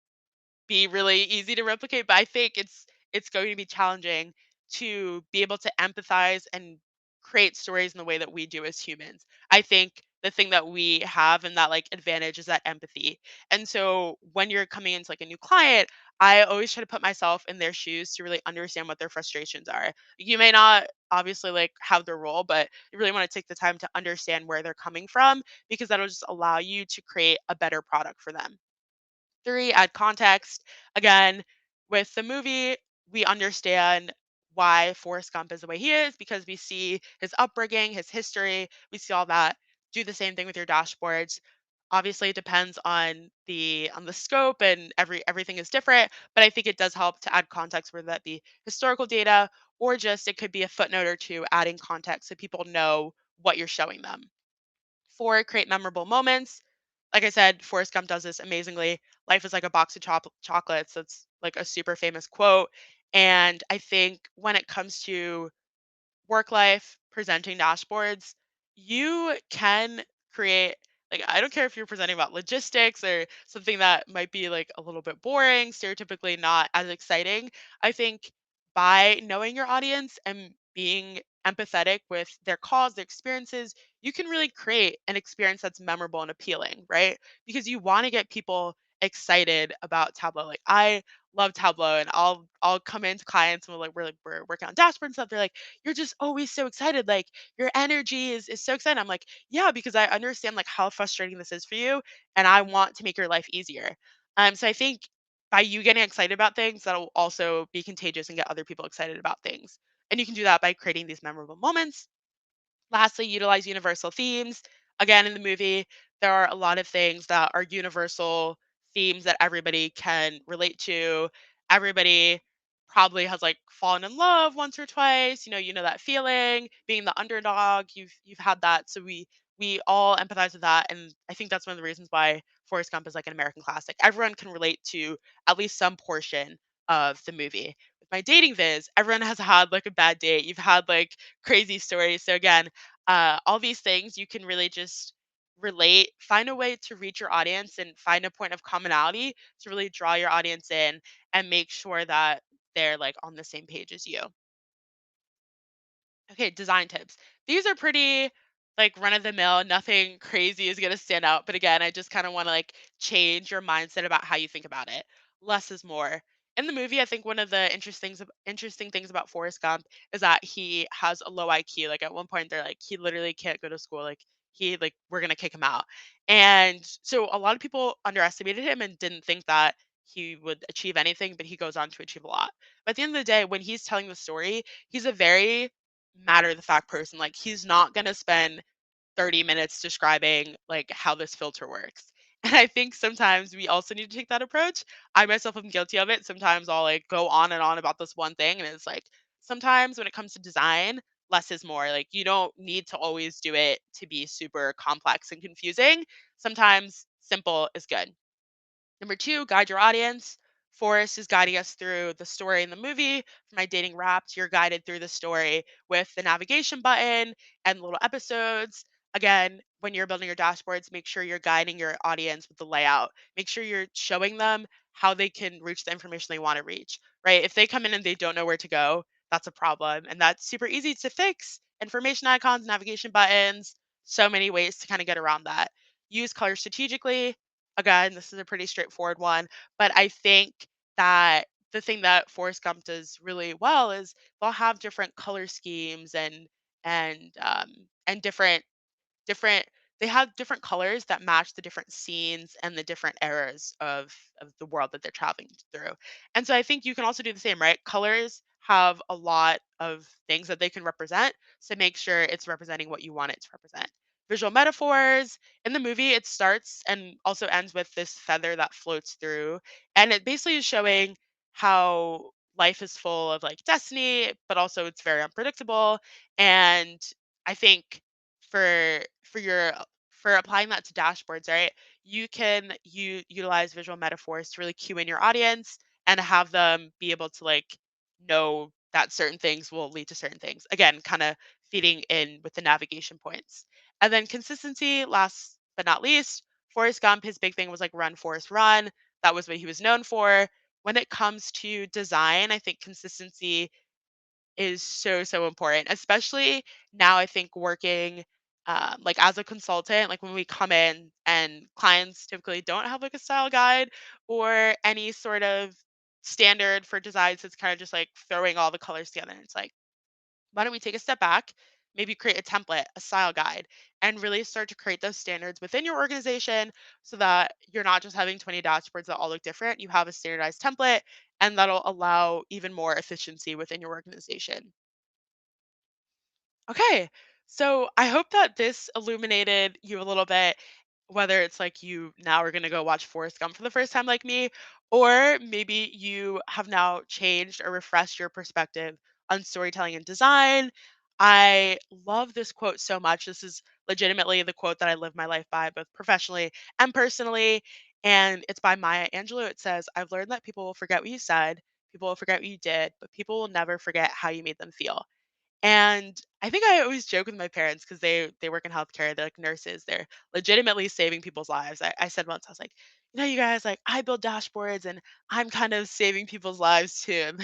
S6: be really easy to replicate, but I think it's going to be challenging to be able to empathize and create stories in the way that we do as humans. I think the thing that we have and that like advantage is that empathy. And so when you're coming into like a new client, I always try to put myself in their shoes to really understand what their frustrations are. You may not obviously like have their role, but you really want to take the time to understand where they're coming from because that'll just allow you to create a better product for them. Three, add context. Again, with the movie, we understand why Forrest Gump is the way he is because we see his upbringing, his history, we see all that. Do the same thing with your dashboards. Obviously, it depends on the scope and everything is different, but I think it does help to add context, whether that be historical data or just it could be a footnote or two adding context so people know what you're showing them. Four, create memorable moments. Like I said, Forrest Gump does this amazingly. Life is like a box of chocolates. That's like a super famous quote. And I think when it comes to work life, presenting dashboards, you can create like I don't care if you're presenting about logistics or something that might be like a little bit boring, stereotypically not as exciting. I think by knowing your audience and being empathetic with their cause, their experiences, you can really create an experience that's memorable and appealing, right? Because you want to get people excited about Tableau. Like I love Tableau and I'll come into clients and we're working on dashboard and stuff. They're like, you're just always so excited. Like your energy is so excited. I'm like, yeah, because I understand like how frustrating this is for you, and I want to make your life easier. So I think by you getting excited about things, that'll also be contagious and get other people excited about things. And you can do that by creating these memorable moments. Lastly, utilize universal themes. Again, in the movie, there are a lot of things that are universal themes that everybody can relate to. Everybody probably has like fallen in love once or twice. You know that feeling, being the underdog. You've had that. So we all empathize with that, and I think that's one of the reasons why Forrest Gump is like an American classic. Everyone can relate to at least some portion of the movie. With my dating viz, everyone has had like a bad date. You've had like crazy stories. So again, all these things you can really just relate, find a way to reach your audience and find a point of commonality to really draw your audience in and make sure that they're like on the same page as you. Okay, design tips. These are pretty like run of the mill, nothing crazy is going to stand out, but again, I just kind of want to like change your mindset about how you think about it. Less is more. In the movie, I think one of the interesting things about Forrest Gump is that he has a low IQ. Like at one point they're like he literally can't go to school. Like he like we're going to kick him out. And so a lot of people underestimated him and didn't think that he would achieve anything, but he goes on to achieve a lot. But at the end of the day, when he's telling the story, he's a very matter of the fact person. Like he's not going to spend 30 minutes describing like how this filter works. And I think sometimes we also need to take that approach. I myself am guilty of it. Sometimes I'll like go on and on about this one thing. And it's like sometimes when it comes to design, less is more. Like you don't need to always do it to be super complex and confusing. Sometimes simple is good. Number two, guide your audience. Forrest is guiding us through the story in the movie. For my dating wrapped, you're guided through the story with the navigation button and little episodes. Again, when you're building your dashboards, make sure you're guiding your audience with the layout. Make sure you're showing them how they can reach the information they want to reach, right? If they come in and they don't know where to go, that's a problem. And that's super easy to fix. Information icons, navigation buttons, so many ways to kind of get around that. Use color strategically. Again, this is a pretty straightforward one, but I think that the thing that Forrest Gump does really well is they'll have different color schemes and different they have different colors that match the different scenes and the different eras of the world that they're traveling through. And so I think you can also do the same, right? Colors have a lot of things that they can represent, so make sure it's representing what you want it to represent. Visual metaphors. In the movie, it starts and also ends with this feather that floats through, and it basically is showing how life is full of like destiny, but also it's very unpredictable. And I think for your for applying that to dashboards, right? You utilize visual metaphors to really cue in your audience and have them be able to like know that certain things will lead to certain things. Again, kind of feeding in with the navigation points. And then consistency, last but not least, Forrest Gump, his big thing was like run, Forrest, run. That was what he was known for. When it comes to design, I think consistency is so, so important, especially now. I think working like as a consultant, like when we come in and clients typically don't have like a style guide or any sort of standard for designs. It's kind of just like throwing all the colors together. It's like, why don't we take a step back, maybe create a template, a style guide, and really start to create those standards within your organization so that you're not just having 20 dashboards that all look different. You have a standardized template, and that'll allow even more efficiency within your organization. Okay. So I hope that this illuminated you a little bit, whether it's like you now are going to go watch Forrest Gump for the first time, like me, or maybe you have now changed or refreshed your perspective on storytelling and design. I love this quote so much. This is legitimately the quote that I live my life by, both professionally and personally. And it's by Maya Angelou. It says, I've learned that people will forget what you said, people will forget what you did, but people will never forget how you made them feel. And I think I always joke with my parents because they work in healthcare. They're like nurses. They're legitimately saving people's lives. I said once, I was like, you guys, like I build dashboards and I'm kind of saving people's lives too. And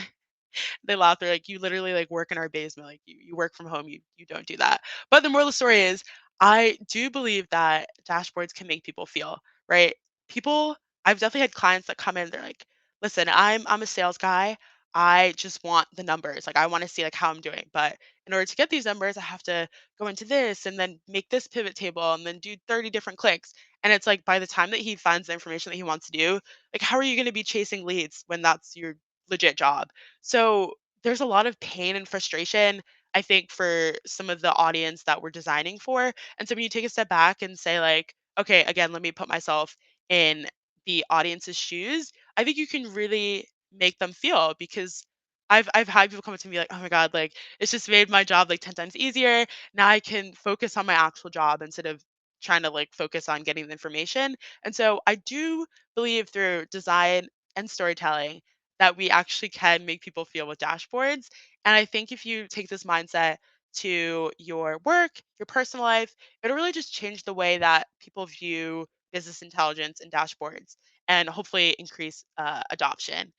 S6: they laugh. They're like, you literally like work in our basement. Like you work from home. You don't do that. But the moral of the story is I do believe that dashboards can make people feel, right? People, I've definitely had clients that come in, they're like, listen, I'm a sales guy. I just want the numbers. Like I want to see like how I'm doing. But in order to get these numbers, I have to go into this and then make this pivot table and then do 30 different clicks. And it's like by the time that he finds the information that he wants to do, like how are you going to be chasing leads when that's your legit job? So there's a lot of pain and frustration, I think, for some of the audience that we're designing for. And so when you take a step back and say, like, okay, again, let me put myself in the audience's shoes, I think you can really make them feel because I've had people come up to me like, oh my God, like it's just made my job like 10 times easier. Now I can focus on my actual job instead of trying to like focus on getting the information. And so I do believe through design and storytelling that we actually can make people feel with dashboards. And I think if you take this mindset to your work, your personal life, it'll really just change the way that people view business intelligence and dashboards and hopefully increase adoption.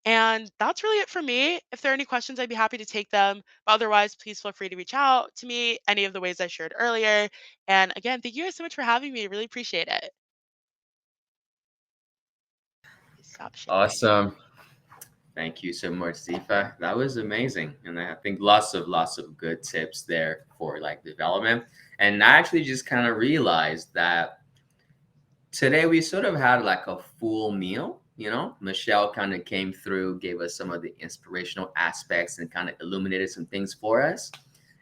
S6: And that's really it for me. If there are any questions, I'd be happy to take them. But otherwise, please feel free to reach out to me any of the ways I shared earlier. And again, thank you guys so much for having me. Really appreciate it. Stop sharing.
S2: Awesome. Thank you so much, Dzifa. That was amazing. And I think lots of good tips there for like development. And I actually just kind of realized that today we sort of had like a full meal. Michelle kind of came through, gave us some of the inspirational aspects and kind of illuminated some things for us.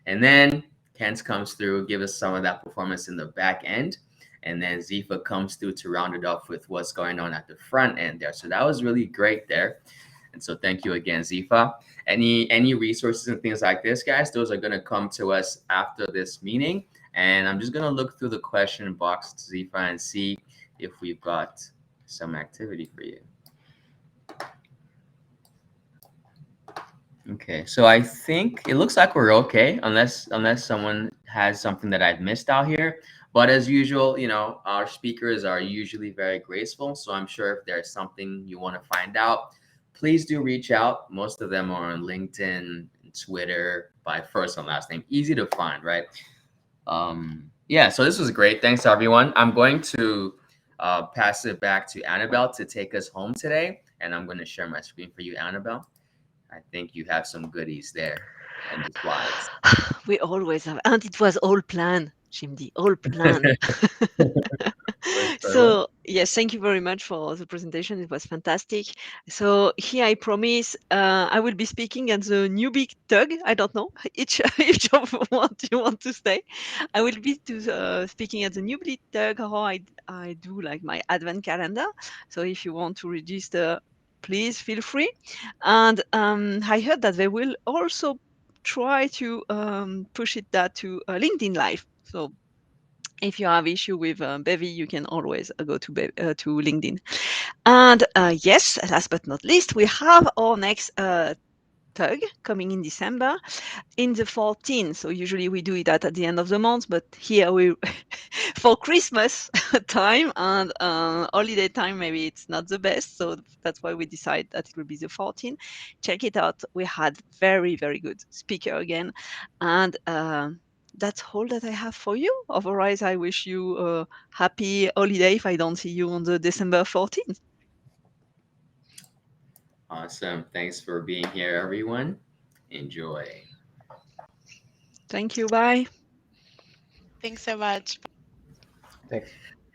S2: And then Kent comes through, give us some of that performance in the back end. and then Dzifa comes through to round it off with what's going on at the front end there. So that was really great there. And so thank you again, Dzifa. Any resources and things like this, guys, those are going to come to us after this meeting. And I'm just going to look through the question box, Dzifa, and see if we've got some activity for you. Okay, so I think it looks like we're okay, unless someone has something that I've missed out here. But as usual, our speakers are usually very graceful. So I'm sure if there's something you want to find out, please do reach out. Most of them are on LinkedIn, Twitter, by first and last name. Easy to find, right? Yeah, so this was great. Thanks, everyone. I'm going to pass it back to Annabelle to take us home today. And I'm going to share my screen for you, Annabelle. I think you have some goodies there and the slides.
S1: We always have, and it was all planned, Chimdi, all planned. So yes, thank you very much for the presentation. It was fantastic. So here I promise I will be speaking at the newbie tug. I don't know each of you want to stay. I will be speaking at the newbie tug. How I do like my advent calendar. So if you want to register, please feel free. And I heard that they will also try to push that to LinkedIn Live. So if you have issue with Bevy, you can always go to LinkedIn. And yes, last but not least, we have our next tug coming in December in the 14th. So usually we do it at the end of the month, but here we for Christmas time and holiday time, maybe it's not the best. So that's why we decide that it will be the 14th. Check it out. We had very, very good speaker again. And that's all that I have for you. Otherwise, I wish you a happy holiday if I don't see you on the December 14th.
S2: Awesome. Thanks for being here, everyone. Enjoy.
S1: Thank you. Bye.
S6: Thanks so much.
S5: Thanks.